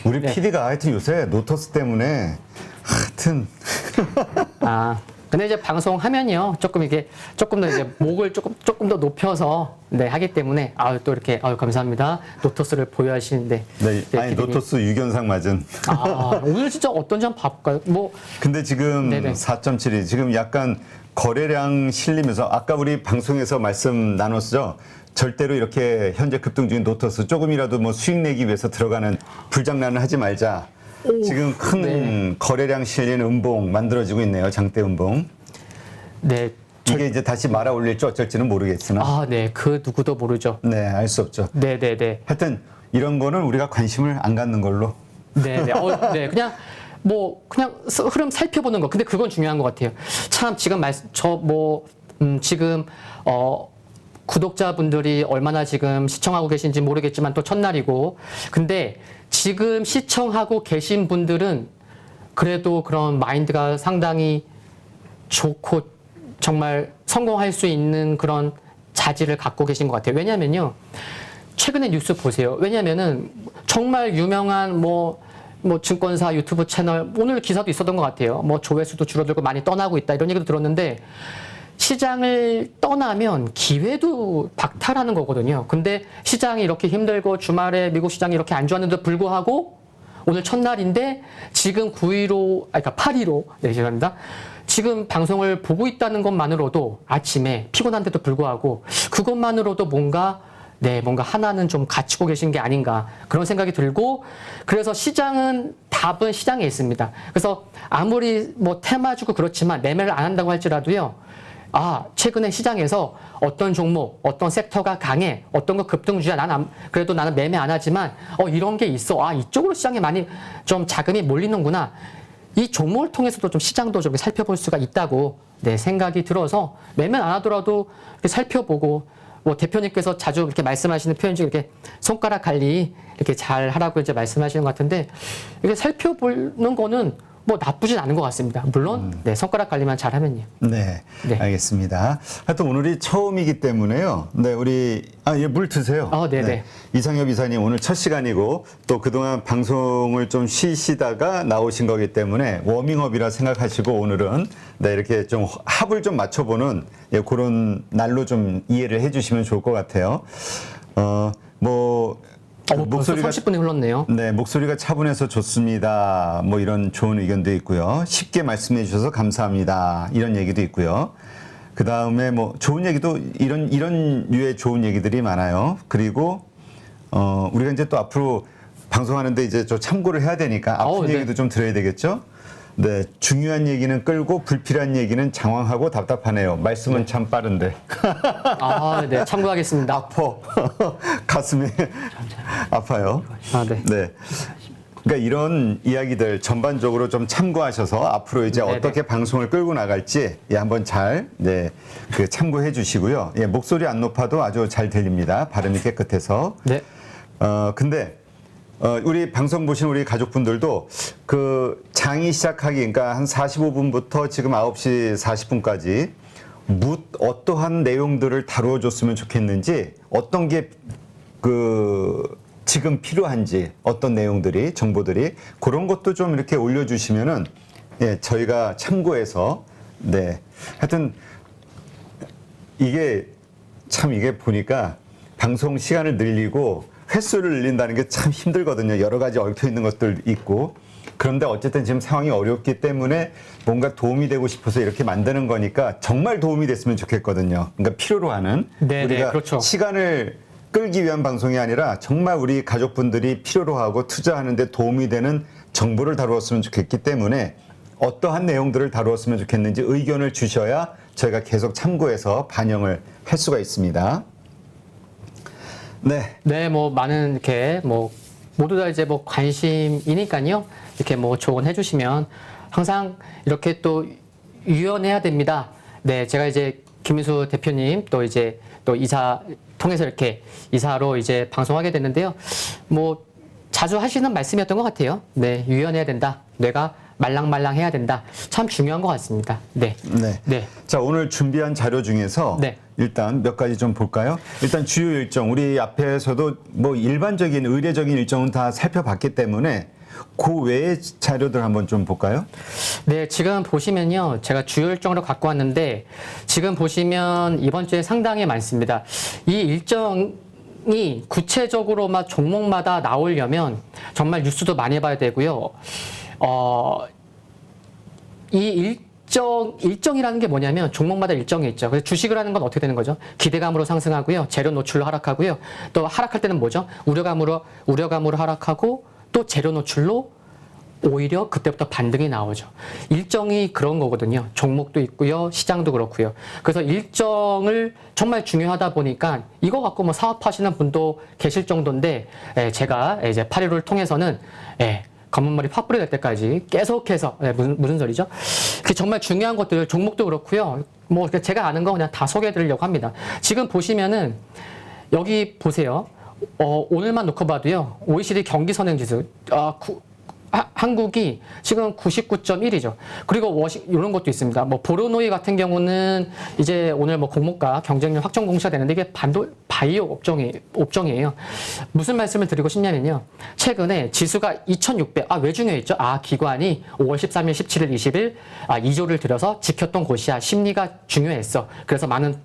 우리 PD가 하여튼 요새 노터스 때문에 하여튼 근데 이제 방송하면요 조금 더 이제 목을 조금 더 높여서 하기 때문에 또 이렇게 감사합니다 노토스를 보유하시는데 네, 아니 노토스 유견상 맞은 오늘 진짜 어떤지 한번 봐볼까요? 근데 지금 네네. 4.7이 지금 약간 거래량 실리면서 아까 우리 방송에서 말씀 나눴죠. 절대로 이렇게 현재 급등 중인 노토스 조금이라도 뭐 수익 내기 위해서 들어가는 불장난을 하지 말자. 지금 큰 거래량 실린 음봉 만들어지고 있네요. 장대 음봉. 네. 이게 이제 다시 말아 올릴지 어쩔지는 모르겠으나. 네. 그 누구도 모르죠. 네, 알 수 없죠. 네네네. 하여튼 이런 거는 우리가 관심을 안 갖는 걸로. 네네. 네. 그냥 뭐 그냥 흐름 살펴보는 거. 근데 그건 중요한 것 같아요. 참 지금 지금 구독자분들이 얼마나 지금 시청하고 계신지 모르겠지만 또 첫날이고, 근데 지금 시청하고 계신 분들은 그래도 그런 마인드가 상당히 좋고 정말 성공할 수 있는 그런 자질을 갖고 계신 것 같아요. 왜냐면요, 최근에 뉴스 보세요. 왜냐면은 정말 유명한 뭐 증권사 유튜브 채널, 오늘 기사도 있었던 것 같아요. 뭐 조회수도 줄어들고 많이 떠나고 있다, 이런 얘기도 들었는데, 시장을 떠나면 기회도 박탈하는 거거든요. 근데 시장이 이렇게 힘들고 주말에 미국 시장이 이렇게 안 좋았는데도 불구하고 오늘 첫날인데 지금 8위로, 네, 죄송합니다. 지금 방송을 보고 있다는 것만으로도 아침에 피곤한데도 불구하고 그것만으로도 뭔가 하나는 좀 갖추고 계신 게 아닌가, 그런 생각이 들고, 그래서 답은 시장에 있습니다. 그래서 아무리 뭐 테마주고 그렇지만 매매를 안 한다고 할지라도요, 최근에 시장에서 어떤 종목, 어떤 섹터가 강해, 어떤 거 급등주야, 그래도 나는 매매 안 하지만, 이런 게 있어. 이쪽으로 시장에 많이 좀 자금이 몰리는구나. 이 종목을 통해서도 좀 시장도 좀 살펴볼 수가 있다고, 네, 생각이 들어서 매매는 안 하더라도 이렇게 살펴보고, 뭐 대표님께서 자주 이렇게 말씀하시는 표현 중에 이렇게 손가락 관리 이렇게 잘 하라고 이제 말씀하시는 것 같은데, 이렇게 살펴보는 거는 뭐 나쁘진 않은 것 같습니다. 물론 네, 손가락 관리만 잘하면요. 네, 네. 알겠습니다. 하여튼 오늘이 처음이기 때문에요. 네, 물 드세요. 네네. 이상엽 이사님 오늘 첫 시간이고, 또 그동안 방송을 좀 쉬시다가 나오신 거기 때문에 워밍업이라 생각하시고, 오늘은 네, 이렇게 좀 합을 좀 맞춰보는 그런 날로 좀 이해를 해주시면 좋을 것 같아요. 목소리가 30분이 흘렀네요. 네, 목소리가 차분해서 좋습니다. 뭐 이런 좋은 의견도 있고요. 쉽게 말씀해 주셔서 감사합니다. 이런 얘기도 있고요. 그 다음에 뭐 좋은 얘기도 이런 류의 좋은 얘기들이 많아요. 그리고 우리가 이제 또 앞으로 방송하는데 이제 좀 참고를 해야 되니까 아픈 네. 얘기도 좀 들어야 되겠죠. 네, 중요한 얘기는 끌고 불필요한 얘기는 장황하고 답답하네요. 말씀은 참 빠른데. 네, 참고하겠습니다. 아파. 가슴이 아파요. 네. 네. 그러니까 이런 이야기들 전반적으로 좀 참고하셔서 앞으로 이제 네네. 어떻게 방송을 끌고 나갈지 한번 잘 참고해 주시고요. 목소리 안 높아도 아주 잘 들립니다. 발음이 깨끗해서. 네. 근데 우리 방송 보신 우리 가족분들도 그 장이 시작하기, 그러니까 한 45분부터 지금 9시 40분까지 어떠한 내용들을 다루어 줬으면 좋겠는지, 어떤 게 지금 필요한지, 어떤 내용들이, 정보들이, 그런 것도 좀 이렇게 올려주시면은, 저희가 참고해서, 하여튼, 이게 보니까 방송 시간을 늘리고 횟수를 늘린다는 게 참 힘들거든요. 여러 가지 얽혀 있는 것들 있고. 그런데 어쨌든 지금 상황이 어렵기 때문에 뭔가 도움이 되고 싶어서 이렇게 만드는 거니까 정말 도움이 됐으면 좋겠거든요. 그러니까 필요로 하는. 우리가 그렇죠. 시간을 끌기 위한 방송이 아니라 정말 우리 가족분들이 필요로 하고 투자하는데 도움이 되는 정보를 다루었으면 좋겠기 때문에 어떠한 내용들을 다루었으면 좋겠는지 의견을 주셔야 저희가 계속 참고해서 반영을 할 수가 있습니다. 네, 뭐 많은 이렇게 모두 다 이제 관심이니까요. 이렇게 조언해 주시면 항상 이렇게 또 유연해야 됩니다. 네, 제가 이제 김민수 대표님 또 이사 통해서 이렇게 이사로 이제 방송하게 됐는데요. 자주 하시는 말씀이었던 것 같아요. 네, 유연해야 된다. 뇌가 말랑말랑해야 된다. 참 중요한 것 같습니다. 네. 자, 오늘 준비한 자료 중에서 일단 몇 가지 좀 볼까요? 일단 주요 일정, 우리 앞에서도 일반적인 의례적인 일정은 다 살펴봤기 때문에 그 외의 자료들 한번 좀 볼까요? 네, 지금 보시면요. 제가 주요 일정으로 갖고 왔는데 지금 보시면 이번 주에 상당히 많습니다. 이 일정이 구체적으로 종목마다 나오려면 정말 뉴스도 많이 봐야 되고요. 이 일정이라는 게 뭐냐면 종목마다 일정이 있죠. 그래서 주식을 하는 건 어떻게 되는 거죠? 기대감으로 상승하고요. 재료 노출로 하락하고요. 또 하락할 때는 뭐죠? 우려감으로 하락하고 또 재료 노출로 오히려 그때부터 반등이 나오죠. 일정이 그런 거거든요. 종목도 있고요. 시장도 그렇고요. 그래서 일정을 정말 중요하다 보니까 이거 갖고 사업하시는 분도 계실 정도인데 제가 이제 8.15를 통해서는 검은 머리 팥불이 될 때까지 계속해서 무슨 소리죠? 그 정말 중요한 것들 종목도 그렇고요. 뭐 제가 아는 거 그냥 다 소개해드리려고 합니다. 지금 보시면은 여기 보세요. 오늘만 놓고 봐도요. OECD 경기 선행지수 한국이 지금 99.1이죠. 그리고 이런 것도 있습니다. 뭐 보로노이 같은 경우는 이제 오늘 뭐 공모가 경쟁률 확정 공시가 되는데 이게 바이오 업종이에요. 무슨 말씀을 드리고 싶냐면요. 최근에 지수가 2,600. 왜 중요했죠? 기관이 5월 13일, 17일, 20일 2조를 들여서 지켰던 곳이야. 심리가 중요했어. 그래서 많은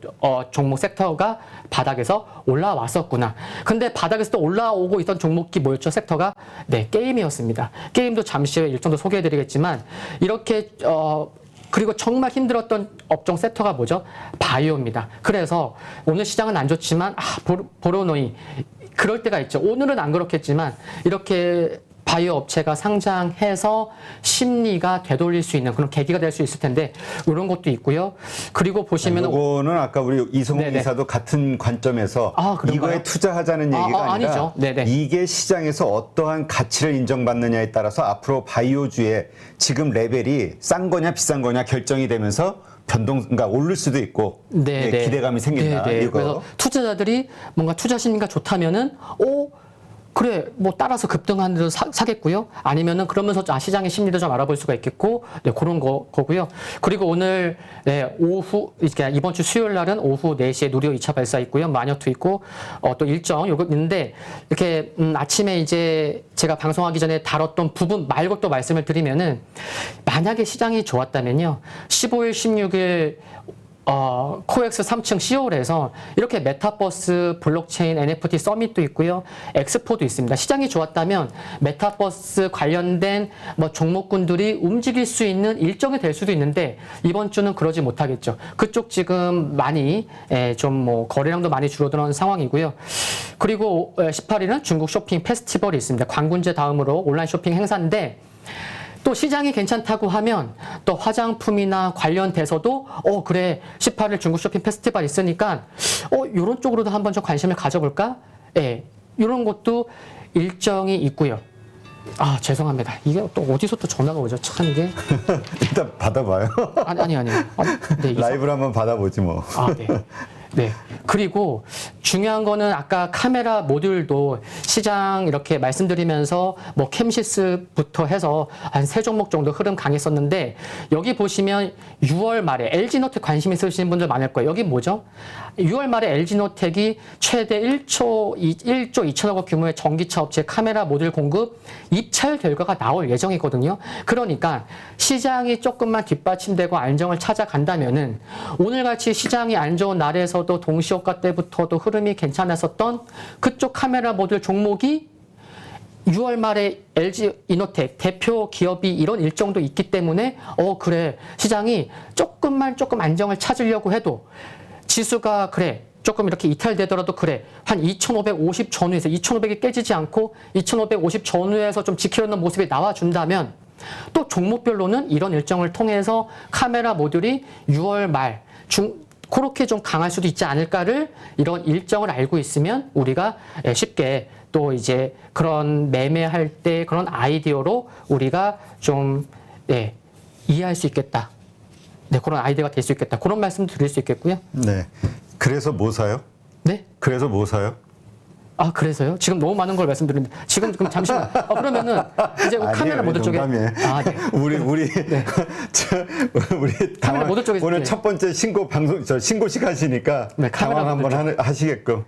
종목 섹터가 바닥에서 올라왔었구나. 근데 바닥에서 또 올라오고 있던 종목이 뭐였죠? 섹터가 게임이었습니다. 게임도 잠시 후에 일정도 소개해드리겠지만 이렇게 그리고 정말 힘들었던 업종 섹터가 뭐죠? 바이오입니다. 그래서 오늘 시장은 안 좋지만 보로노이 그럴 때가 있죠. 오늘은 안 그렇겠지만 이렇게 바이오 업체가 상장해서 심리가 되돌릴 수 있는 그런 계기가 될 수 있을 텐데 이런 것도 있고요. 그리고 보시면 이거는 아까 우리 이성훈 네네. 이사도 같은 관점에서 그런가요? 이거에 투자하자는 얘기가 아니라 아니죠. 네네. 이게 시장에서 어떠한 가치를 인정받느냐에 따라서 앞으로 바이오주의 지금 레벨이 싼 거냐 비싼 거냐 결정이 되면서 그러니까 오를 수도 있고 기대감이 생긴다. 이거. 그래서 투자자들이 뭔가 투자 심리가 좋다면은 그래, 뭐 따라서 급등하는 데도 사겠고요. 아니면은 그러면서 시장의 심리도 좀 알아볼 수가 있겠고, 그런 거고요. 그리고 오늘 오후 이번 주 수요일 날은 오후 4시에 누리호 2차 발사 있고요. 마녀투 있고 또 일정 요거 있는데 이렇게 아침에 이제 제가 방송하기 전에 다뤘던 부분 말고 또 말씀을 드리면은 만약에 시장이 좋았다면요. 15일, 16일 코엑스 3층 COL에서 이렇게 메타버스 블록체인 NFT 서밋도 있고요. 엑스포도 있습니다. 시장이 좋았다면 메타버스 관련된 뭐 종목군들이 움직일 수 있는 일정이 될 수도 있는데 이번 주는 그러지 못하겠죠. 그쪽 지금 많이 좀 뭐 거래량도 많이 줄어드는 상황이고요. 그리고 18일은 중국 쇼핑 페스티벌이 있습니다. 광군제 다음으로 온라인 쇼핑 행사인데 또 시장이 괜찮다고 하면 또 화장품이나 관련돼서도 그래 18일 중국 쇼핑 페스티벌 있으니까 요런 쪽으로도 한번 좀 관심을 가져볼까? 이런 것도 일정이 있고요. 죄송합니다. 이게 또 어디서 또 전화가 오죠? 참 이게 일단 받아봐요. 아니요. 라이브로 한번 받아보지 뭐. 네. 그리고 중요한 거는 아까 카메라 모듈도 시장 이렇게 말씀드리면서 뭐 캠시스부터 해서 한 3종목 정도 흐름 강했었는데 여기 보시면 6월 말에 LG노텍 관심 있으신 분들 많을 거예요. 여기 뭐죠? 6월 말에 LG노텍이 최대 1조 2천억 규모의 전기차 업체 카메라 모듈 공급 입찰 결과가 나올 예정이거든요. 그러니까 시장이 조금만 뒷받침되고 안정을 찾아간다면은 오늘같이 시장이 안 좋은 날에서도 동시효과 때부터도 흐름이 괜찮았었던 그쪽 카메라 모듈 종목이 6월 말에 LG 이노텍 대표 기업이 이런 일정도 있기 때문에 그래 시장이 조금 안정을 찾으려고 해도 지수가 그래 조금 이렇게 이탈되더라도 그래 한 2,550 전후에서 2,500이 깨지지 않고 2,550 전후에서 좀 지키려는 모습이 나와준다면 또 종목별로는 이런 일정을 통해서 카메라 모듈이 6월 말 그렇게 좀 강할 수도 있지 않을까를 이런 일정을 알고 있으면 우리가 쉽게 또 이제 그런 매매할 때 그런 아이디어로 우리가 좀 이해할 수 있겠다. 그런 아이디어가 될 수 있겠다. 그런 말씀 드릴 수 있겠고요. 네. 그래서 뭐 사요? 네? 그래서 뭐 사요? 그래서요? 지금 너무 많은 걸 말씀드리는데 지금 잠시만. 그러면은 이제 카메라 모듈 쪽에 네. 우리 카메라 모듈 쪽에 오늘 첫 번째 신고 방송 신고식 하시니까 당황 한번 하시게끔.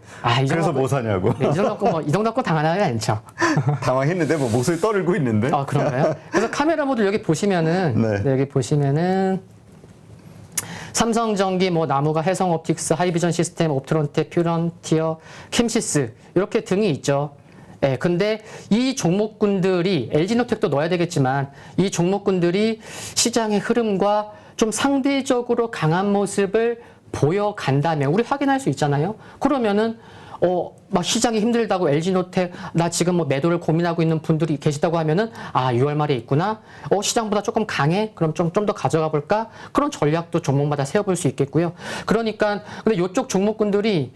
그래서 뭐 사냐고. 이 정도 갖고 당하지 않죠. 당황했는데 뭐 목소리 떠들고 있는데. 그런가요? 그래서 카메라 모듈 여기 보시면은 여기 보시면은 삼성전기, 나무가 해성옵틱스, 하이비전 시스템, 옵트론텍, 퓨런티어, 캠시스 이렇게 등이 있죠. 근데 이 종목군들이 LG노텍도 넣어야 되겠지만 이 종목군들이 시장의 흐름과 좀 상대적으로 강한 모습을 보여간다면 우리 확인할 수 있잖아요. 그러면은 막 시장이 힘들다고 LG노텍 나 지금 매도를 고민하고 있는 분들이 계시다고 하면은 6월 말에 있구나. 시장보다 조금 강해. 그럼 좀 더 가져가 볼까? 그런 전략도 종목마다 세워볼 수 있겠고요. 그러니까 근데 이쪽 종목군들이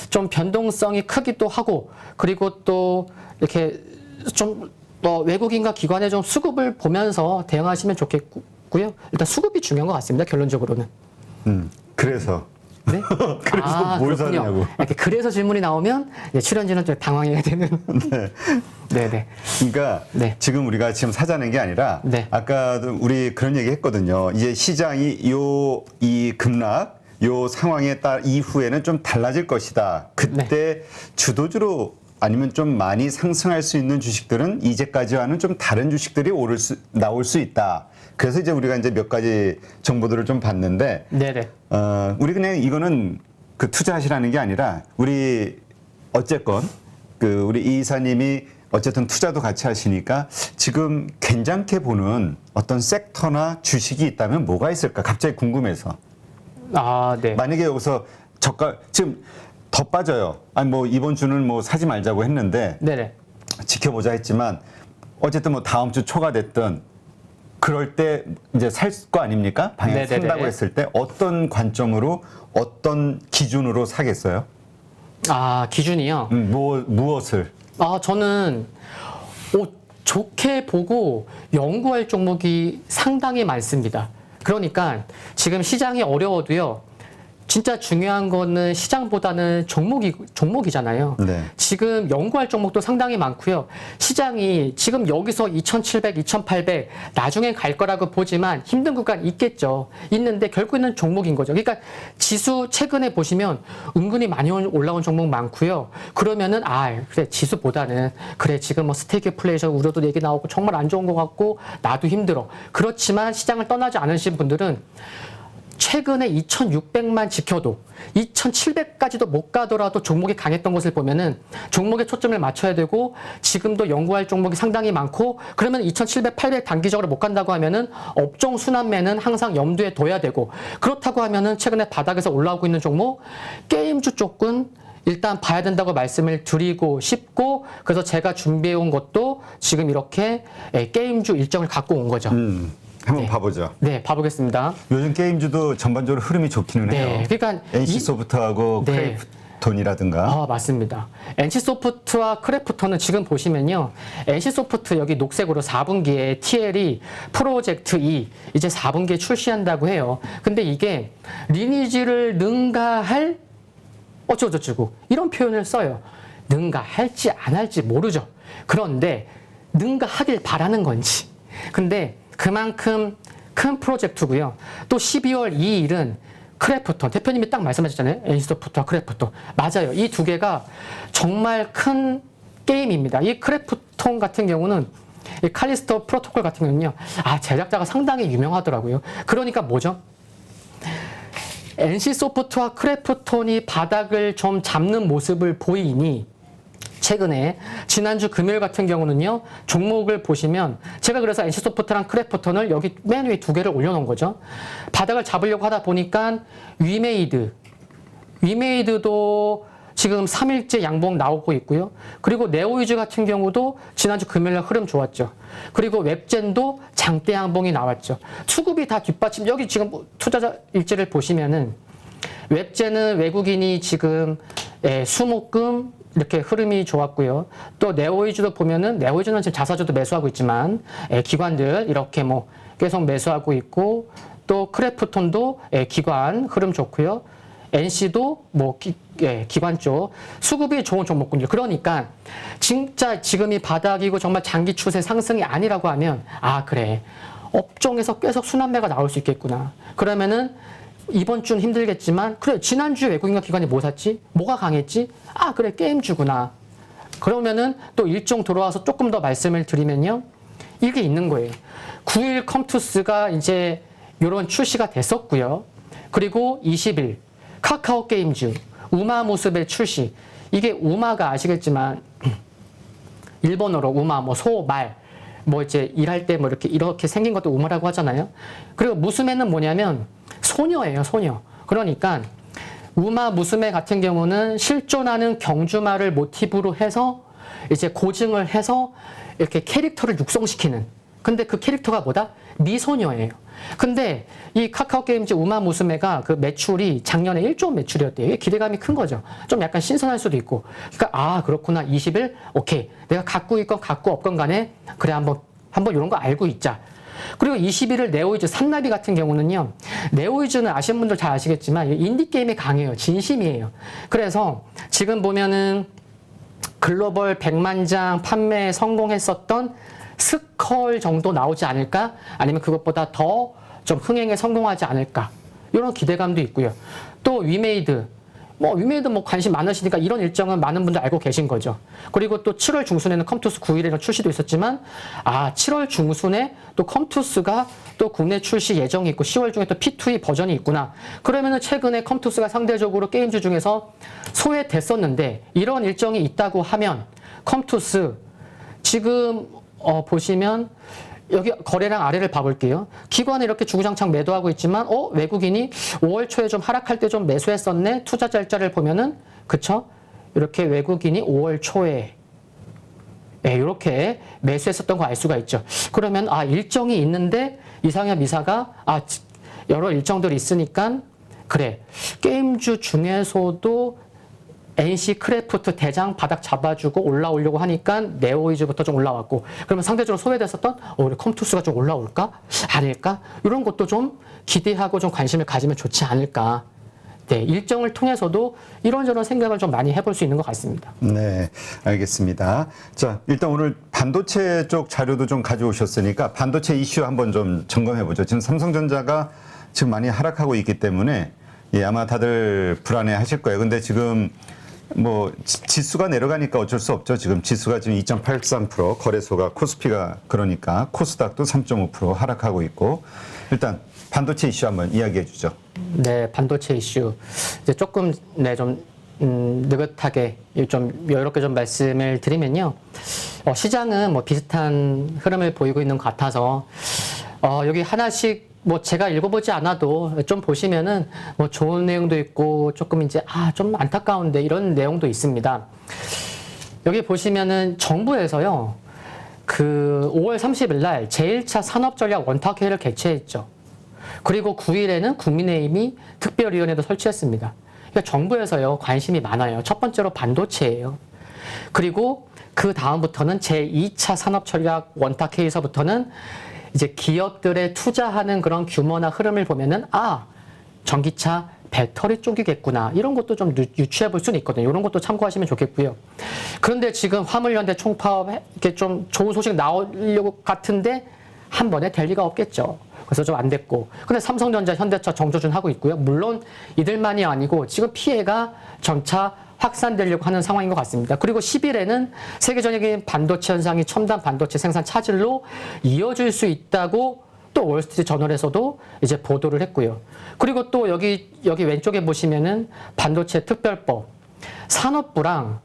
좀 변동성이 크기도 하고 그리고 또 이렇게 좀 뭐 외국인과 기관의 좀 수급을 보면서 대응하시면 좋겠고요. 일단 수급이 중요한 것 같습니다. 결론적으로는. 그래서 네? 그래서 뭘 그렇군요. 사느냐고. 이렇게 그래서 질문이 나오면 출연진은 좀 당황해야 되는. 네. 네네. 그러니까 네. 지금 우리가 지금 사자는 게 아니라 네. 아까도 우리 그런 얘기 했거든요. 이제 시장이 이 급락 요 상황에 따라 이후에는 좀 달라질 것이다. 그때 네. 주도주로 아니면 좀 많이 상승할 수 있는 주식들은 이제까지와는 좀 다른 주식들이 나올 수 있다. 그래서 이제 우리가 이제 몇 가지 정보들을 좀 봤는데 네네. 우리 그냥 이거는 그 투자하시라는 게 아니라 우리 어쨌건 우리 이 이사님이 어쨌든 투자도 같이 하시니까 지금 괜찮게 보는 어떤 섹터나 주식이 있다면 뭐가 있을까 갑자기 궁금해서. 네. 만약에 여기서 저가 지금 더 빠져요. 아니 뭐 이번 주는 뭐 사지 말자고 했는데 네네. 지켜보자 했지만 어쨌든 뭐 다음 주 초가 됐든 그럴 때 이제 살 거 아닙니까? 방향 네네네. 산다고 했을 때 어떤 관점으로 어떤 기준으로 사겠어요? 기준이요? 무엇을? 저는 좋게 보고 연구할 종목이 상당히 많습니다. 그러니까 지금 시장이 어려워도요. 진짜 중요한 거는 시장보다는 종목이잖아요. 네. 지금 연구할 종목도 상당히 많고요. 시장이 지금 여기서 2,700, 2,800 나중엔 갈 거라고 보지만 힘든 구간 있겠죠. 있는데 결국에는 종목인 거죠. 그러니까 지수 최근에 보시면 은근히 많이 올라온 종목 많고요. 그러면은 그래 지수보다는 그래 지금 뭐 스태그플레이션 우려도 얘기 나오고 정말 안 좋은 것 같고 나도 힘들어. 그렇지만 시장을 떠나지 않으신 분들은 최근에 2,600만 지켜도 2,700까지도 못 가더라도 종목이 강했던 것을 보면은 종목에 초점을 맞춰야 되고 지금도 연구할 종목이 상당히 많고 그러면 2,700, 800 단기적으로 못 간다고 하면은 업종 순환매는 항상 염두에 둬야 되고 그렇다고 하면은 최근에 바닥에서 올라오고 있는 종목 게임주 쪽은 일단 봐야 된다고 말씀을 드리고 싶고 그래서 제가 준비해 온 것도 지금 이렇게 게임주 일정을 갖고 온 거죠. 한번 봐보죠. 네, 봐보겠습니다. 요즘 게임주도 전반적으로 흐름이 좋기는 네, 해요. 그러니까 NC소프트하고 네. 크래프톤이라든가. 맞습니다. NC소프트와 크래프톤은 지금 보시면요. NC소프트 여기 녹색으로 4분기에 TL이 프로젝트 2 이제 4분기에 출시한다고 해요. 근데 이게 리니지를 능가할 어쩌고저쩌고 이런 표현을 써요. 능가할지 안 할지 모르죠. 그런데 능가하길 바라는 건지. 근데 그만큼 큰 프로젝트고요. 또 12월 2일은 크래프톤, 대표님이 딱 말씀하셨잖아요. NC소프트와 크래프톤. 맞아요. 이 두 개가 정말 큰 게임입니다. 이 크래프톤 같은 경우는 이 칼리스토 프로토콜 같은 경우는요. 제작자가 상당히 유명하더라고요. 그러니까 뭐죠? NC소프트와 크래프톤이 바닥을 좀 잡는 모습을 보이니 최근에 지난주 금요일 같은 경우는요. 종목을 보시면 제가 그래서 NC소프트랑 크래프톤을 여기 맨 위에 두 개를 올려놓은 거죠. 바닥을 잡으려고 하다 보니까 위메이드도 지금 3일째 양봉 나오고 있고요. 그리고 네오이즈 같은 경우도 지난주 금요일날 흐름 좋았죠. 그리고 웹젠도 장대 양봉이 나왔죠. 수급이 다 뒷받침. 여기 지금 투자자 일지를 보시면은 웹젠은 외국인이 지금 수목금 이렇게 흐름이 좋았고요. 또 네오이즈도 보면은 네오이즈는 지금 자사주도 매수하고 있지만 기관들 이렇게 뭐 계속 매수하고 있고 또 크래프톤도 기관 흐름 좋고요. NC도 뭐 기관 쪽 수급이 좋은 종목군요. 그러니까 진짜 지금이 바닥이고 정말 장기 추세 상승이 아니라고 하면 그래 업종에서 계속 순환매가 나올 수 있겠구나. 그러면은 이번 주는 힘들겠지만 그래 지난주에 외국인과 기관이 뭐 샀지? 뭐가 강했지? 그래 게임주구나. 그러면은 또 일정 들어와서 조금 더 말씀을 드리면요. 이게 있는 거예요. 9일 컴투스가 이제 이런 출시가 됐었고요. 그리고 20일 카카오 게임즈 우마무스의 출시. 이게 우마가 아시겠지만 일본어로 우마 뭐 소, 말 뭐 이제 일할 때 뭐 이렇게 생긴 것도 우마라고 하잖아요. 그리고 무스메는 뭐냐면 소녀예요, 소녀. 그러니까 우마 무스메 같은 경우는 실존하는 경주마를 모티브로 해서 이제 고증을 해서 이렇게 캐릭터를 육성시키는. 근데 그 캐릭터가 뭐다? 미소녀예요. 근데 이 카카오 게임즈 우마무스메가 그 매출이 작년에 1조 원 매출이었대요. 이게 기대감이 큰 거죠. 좀 약간 신선할 수도 있고. 그러니까 아 그렇구나 20일 오케이 내가 갖고 있건 갖고 없건 간에 그래 한번 이런 거 알고 있자. 그리고 21일 네오이즈 산나비 같은 경우는요. 네오이즈는 아시는 분들 잘 아시겠지만 인디게임에 강해요. 진심이에요. 그래서 지금 보면은 글로벌 100만 장 판매에 성공했었던 스컬 정도 나오지 않을까? 아니면 그것보다 더 좀 흥행에 성공하지 않을까? 이런 기대감도 있고요. 또 위메이드. 위메이드 관심 많으시니까 이런 일정은 많은 분들 알고 계신 거죠. 그리고 또 7월 중순에는 컴투스 9일에는 출시도 있었지만, 7월 중순에 또 컴투스가 또 국내 출시 예정이 있고 10월 중에 또 P2E 버전이 있구나. 그러면은 최근에 컴투스가 상대적으로 게임주 중에서 소외됐었는데 이런 일정이 있다고 하면 컴투스 지금 보시면 여기 거래량 아래를 봐볼게요. 기관은 이렇게 주구장창 매도하고 있지만 외국인이 5월 초에 좀 하락할 때 좀 매수했었네. 투자 날짜를 보면은 그쵸? 이렇게 외국인이 5월 초에 이렇게 매수했었던 거 알 수가 있죠. 그러면 일정이 있는데 이상엽 이사가 여러 일정들이 있으니까 그래 게임주 중에서도 NC 크래프트 대장 바닥 잡아주고 올라오려고 하니까 네오이즈부터 좀 올라왔고 그러면 상대적으로 소외됐었던 우리 컴투스가 좀 올라올까? 아닐까? 이런 것도 좀 기대하고 좀 관심을 가지면 좋지 않을까? 네, 일정을 통해서도 이런저런 생각을 좀 많이 해볼 수 있는 것 같습니다. 네, 알겠습니다. 자, 일단 오늘 반도체 쪽 자료도 좀 가져오셨으니까 반도체 이슈 한번 좀 점검해 보죠. 지금 삼성전자가 지금 많이 하락하고 있기 때문에 아마 다들 불안해 하실 거예요. 근데 지금 지수가 내려가니까 어쩔 수 없죠. 지금 지수가 지금 2.83%, 거래소가 코스피가 그러니까 코스닥도 3.5% 하락하고 있고 일단 반도체 이슈 한번 이야기해 주죠. 네, 반도체 이슈 이제 조금 좀 느긋하게 좀 여유롭게 좀 말씀을 드리면요. 시장은 비슷한 흐름을 보이고 있는 것 같아서 여기 하나씩 제가 읽어보지 않아도 좀 보시면은 좋은 내용도 있고 조금 이제 좀 안타까운데 이런 내용도 있습니다. 여기 보시면은 정부에서요 그 5월 30일 날 제1차 산업전략 원탁회의를 개최했죠. 그리고 9일에는 국민의힘이 특별위원회도 설치했습니다. 그러니까 정부에서요 관심이 많아요. 첫 번째로 반도체예요. 그리고 그 다음부터는 제2차 산업전략 원탁회의에서부터는 이제 기업들의 투자하는 그런 규모나 흐름을 보면은 전기차 배터리 쪽이겠구나 이런 것도 좀 유추해 볼 수는 있거든요. 이런 것도 참고하시면 좋겠고요. 그런데 지금 화물연대 총파업 이렇게 좀 좋은 소식 나오려고 같은데 한 번에 될 리가 없겠죠. 그래서 좀 안 됐고. 근데 삼성전자, 현대차, 정조준 하고 있고요. 물론 이들만이 아니고 지금 피해가 점차 확산되려고 하는 상황인 것 같습니다. 그리고 10일에는 세계적인 반도체 현상이 첨단 반도체 생산 차질로 이어질 수 있다고 또 월스트리트 저널에서도 이제 보도를 했고요. 그리고 또 여기 왼쪽에 보시면은 반도체 특별법 산업부랑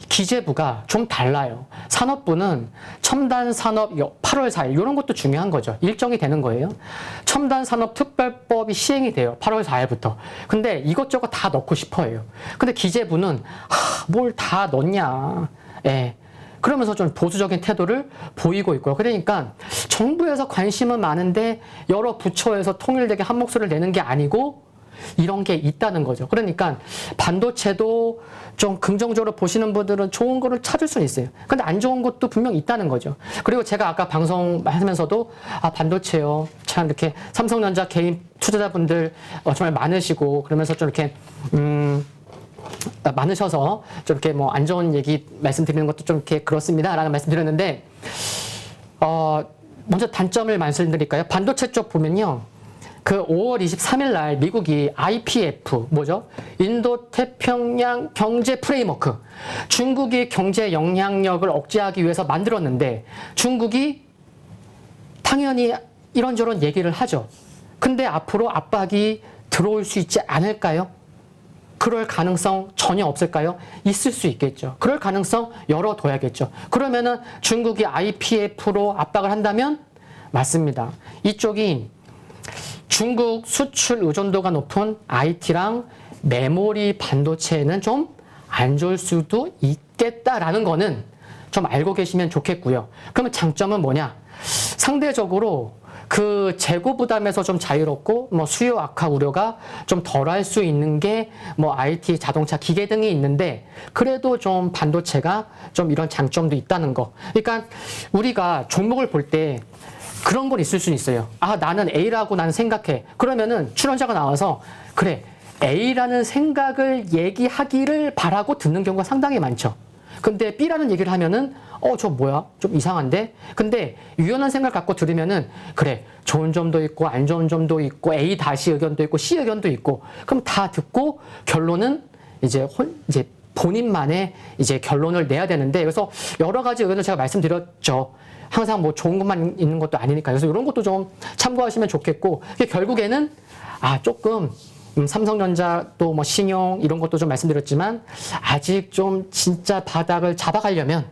기재부가 좀 달라요. 산업부는 첨단 산업 8월 4일 이런 것도 중요한 거죠. 일정이 되는 거예요. 첨단 산업 특별법이 시행이 돼요. 8월 4일부터. 근데 이것저것 다 넣고 싶어요. 근데 기재부는 뭘 다 넣냐. 그러면서 좀 보수적인 태도를 보이고 있고요. 그러니까 정부에서 관심은 많은데 여러 부처에서 통일되게 한 목소리를 내는 게 아니고 이런 게 있다는 거죠. 그러니까 반도체도 좀 긍정적으로 보시는 분들은 좋은 거를 찾을 수는 있어요. 근데 안 좋은 것도 분명 있다는 거죠. 그리고 제가 아까 방송하면서도 반도체요. 참 이렇게 삼성전자 개인 투자자분들 정말 많으시고 그러면서 좀 이렇게 많으셔서 좀 이렇게 안 좋은 얘기 말씀드리는 것도 좀 이렇게 그렇습니다라는 말씀드렸는데 먼저 단점을 말씀드릴까요? 반도체 쪽 보면요. 그 5월 23일 날 미국이 IPF 뭐죠? 인도-태평양 경제 프레임워크 중국이 경제 영향력을 억제하기 위해서 만들었는데 중국이 당연히 이런저런 얘기를 하죠. 근데 앞으로 압박이 들어올 수 있지 않을까요? 그럴 가능성 전혀 없을까요? 있을 수 있겠죠. 그럴 가능성 열어둬야겠죠. 그러면은 중국이 IPF로 압박을 한다면 맞습니다. 이쪽이 중국 수출 의존도가 높은 IT랑 메모리 반도체에는 좀 안 좋을 수도 있겠다라는 거는 좀 알고 계시면 좋겠고요. 그러면 장점은 뭐냐? 상대적으로 그 재고 부담에서 좀 자유롭고 뭐 수요 악화 우려가 좀 덜할 수 있는 게 뭐 IT, 자동차, 기계 등이 있는데 그래도 좀 반도체가 좀 이런 장점도 있다는 거. 그러니까 우리가 종목을 볼 때 그런 건 있을 수는 있어요. 아, 나는 A라고 나는 생각해. 그러면은 출연자가 나와서 그래, A라는 생각을 얘기하기를 바라고 듣는 경우가 상당히 많죠. 근데 B라는 얘기를 하면은 저 뭐야? 좀 이상한데? 근데 유연한 생각 갖고 들으면은 그래, 좋은 점도 있고 안 좋은 점도 있고 A 다시 의견도 있고 C 의견도 있고 그럼 다 듣고 결론은 이제 본인만의 이제 결론을 내야 되는데 그래서 여러 가지 의견을 제가 말씀드렸죠. 항상 뭐 좋은 것만 있는 것도 아니니까. 그래서 이런 것도 좀 참고하시면 좋겠고 결국에는 조금 삼성전자 또 뭐 신용 이런 것도 좀 말씀드렸지만 아직 좀 진짜 바닥을 잡아가려면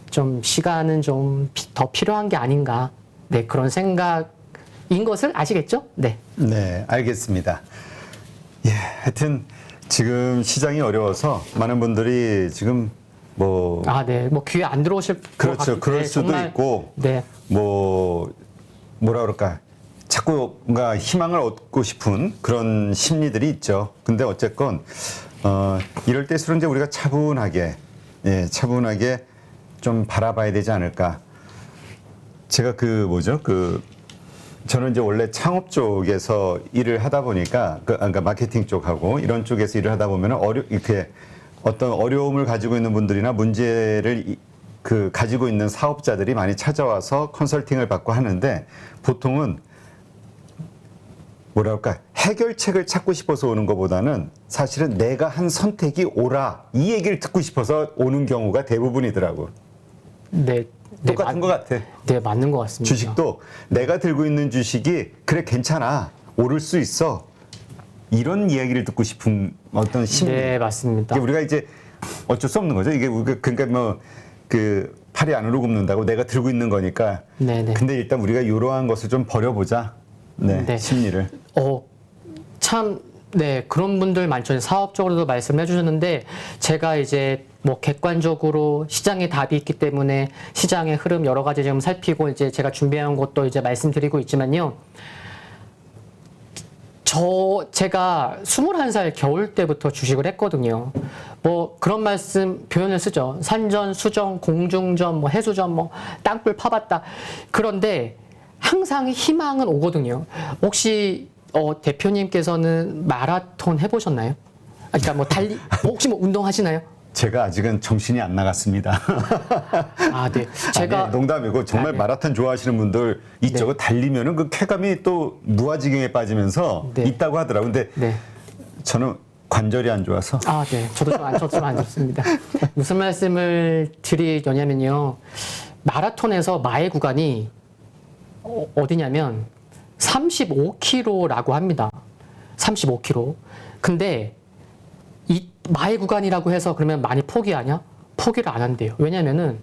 좀 시간은 좀 더 필요한 게 아닌가. 네, 그런 생각인 것을 아시겠죠? 네. 네, 알겠습니다. 예, 하여튼 지금 시장이 어려워서 많은 분들이 지금 뭐 네. 뭐 귀에 안 들어오실 그렇죠. 그럴 수도 정말, 있고 네. 뭐라 그럴까? 자꾸 뭔가 희망을 얻고 싶은 그런 심리들이 있죠. 근데 어쨌건 이럴 때일수록 이제 우리가 차분하게 좀 바라봐야 되지 않을까. 제가 저는 이제 원래 창업 쪽에서 일을 하다 보니까 그러니까 마케팅 쪽하고 이런 쪽에서 일을 하다 보면 이렇게 어떤 어려움을 가지고 있는 분들이나 문제를 가지고 있는 사업자들이 많이 찾아와서 컨설팅을 받고 하는데 보통은 뭐랄까 해결책을 찾고 싶어서 오는 것보다는 사실은 내가 한 선택이 옳아 이 얘기를 듣고 싶어서 오는 경우가 대부분이더라고. 네. 똑같은 것 같아. 네, 맞는 것 같습니다. 주식도 내가 들고 있는 주식이 그래 괜찮아 오를 수 있어 이런 이야기를 듣고 싶은 어떤 심리. 네, 맞습니다. 이게 우리가 이제 어쩔 수 없는 거죠. 이게 그러니까 뭐 팔이 안으로 굽는다고 내가 들고 있는 거니까. 네네. 근데 일단 우리가 이러한 것을 좀 버려보자. 네. 심리를. 참, 네, 그런 분들 많죠. 사업적으로도 말씀해 주셨는데, 제가 이제 뭐 객관적으로 시장에 답이 있기 때문에 시장의 흐름 여러 가지 좀 살피고 이제 제가 준비한 것도 이제 말씀드리고 있지만요. 제가 21살 겨울 때부터 주식을 했거든요. 뭐 그런 표현을 쓰죠. 산전, 수정, 공중전, 뭐 해수전, 뭐 땅굴 파봤다. 그런데 항상 희망은 오거든요. 혹시 대표님께서는 마라톤 해보셨나요? 그러니까 뭐 혹시 뭐 운동하시나요? 제가 아직은 정신이 안 나갔습니다. 네. 제가 아니, 농담이고 정말 네. 마라톤 좋아하시는 분들 이쪽을 네. 달리면은 그 쾌감이 또 무아지경에 빠지면서 네. 있다고 하더라고요. 근데 네. 저는 관절이 안 좋아서. 네. 저도 좀 안 좋습니다. 무슨 말씀을 드리려냐면요. 마라톤에서 마의 구간이 어디냐면 35km라고 합니다. 35km. 근데 이 마의 구간이라고 해서 그러면 많이 포기하냐? 포기를 안 한대요. 왜냐면은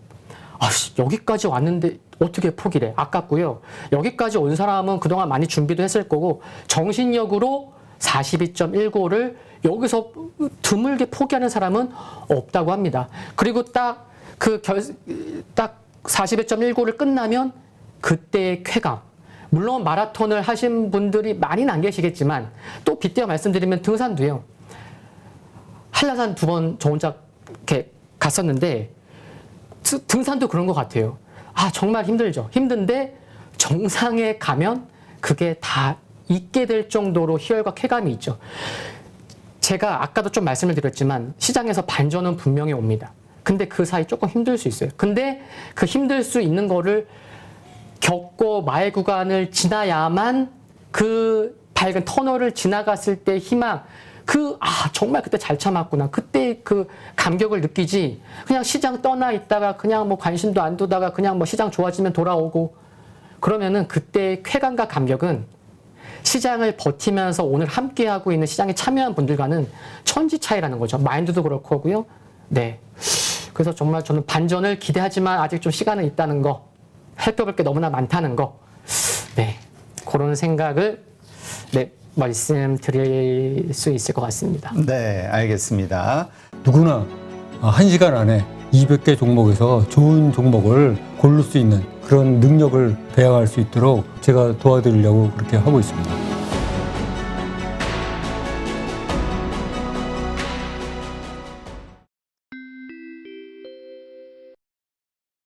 여기까지 왔는데 어떻게 포기를 해? 아깝고요. 여기까지 온 사람은 그동안 많이 준비도 했을 거고 정신력으로 42.195를 여기서 드물게 포기하는 사람은 없다고 합니다. 그리고 딱 42.195를 끝나면 그때의 쾌감. 물론 마라톤을 하신 분들이 많이는 안 계시겠지만 또 빗대어 말씀드리면 등산도요. 한라산 2번 저 혼자 이렇게 갔었는데 등산도 그런 것 같아요. 정말 힘들죠. 힘든데 정상에 가면 그게 다 있게 될 정도로 희열과 쾌감이 있죠. 제가 아까도 좀 말씀을 드렸지만 시장에서 반전은 분명히 옵니다. 근데 그 사이 조금 힘들 수 있어요. 근데 그 힘들 수 있는 거를 겪고 마의 구간을 지나야만 그 밝은 터널을 지나갔을 때 희망, 정말 그때 잘 참았구나. 그때 그 감격을 느끼지. 그냥 시장 떠나 있다가 그냥 뭐 관심도 안 두다가 그냥 뭐 시장 좋아지면 돌아오고 그러면은 그때의 쾌감과 감격은 시장을 버티면서 오늘 함께하고 있는 시장에 참여한 분들과는 천지 차이라는 거죠. 마인드도 그렇고 하고요. 네. 그래서 정말 저는 반전을 기대하지만 아직 좀 시간은 있다는 거. 살펴볼 게 너무나 많다는 거. 네. 그런 생각을 말씀드릴 수 있을 것 같습니다. 네, 알겠습니다. 누구나 1시간 안에 200개 종목에서 좋은 종목을 고를 수 있는 그런 능력을 배양할 수 있도록 제가 도와드리려고 그렇게 하고 있습니다.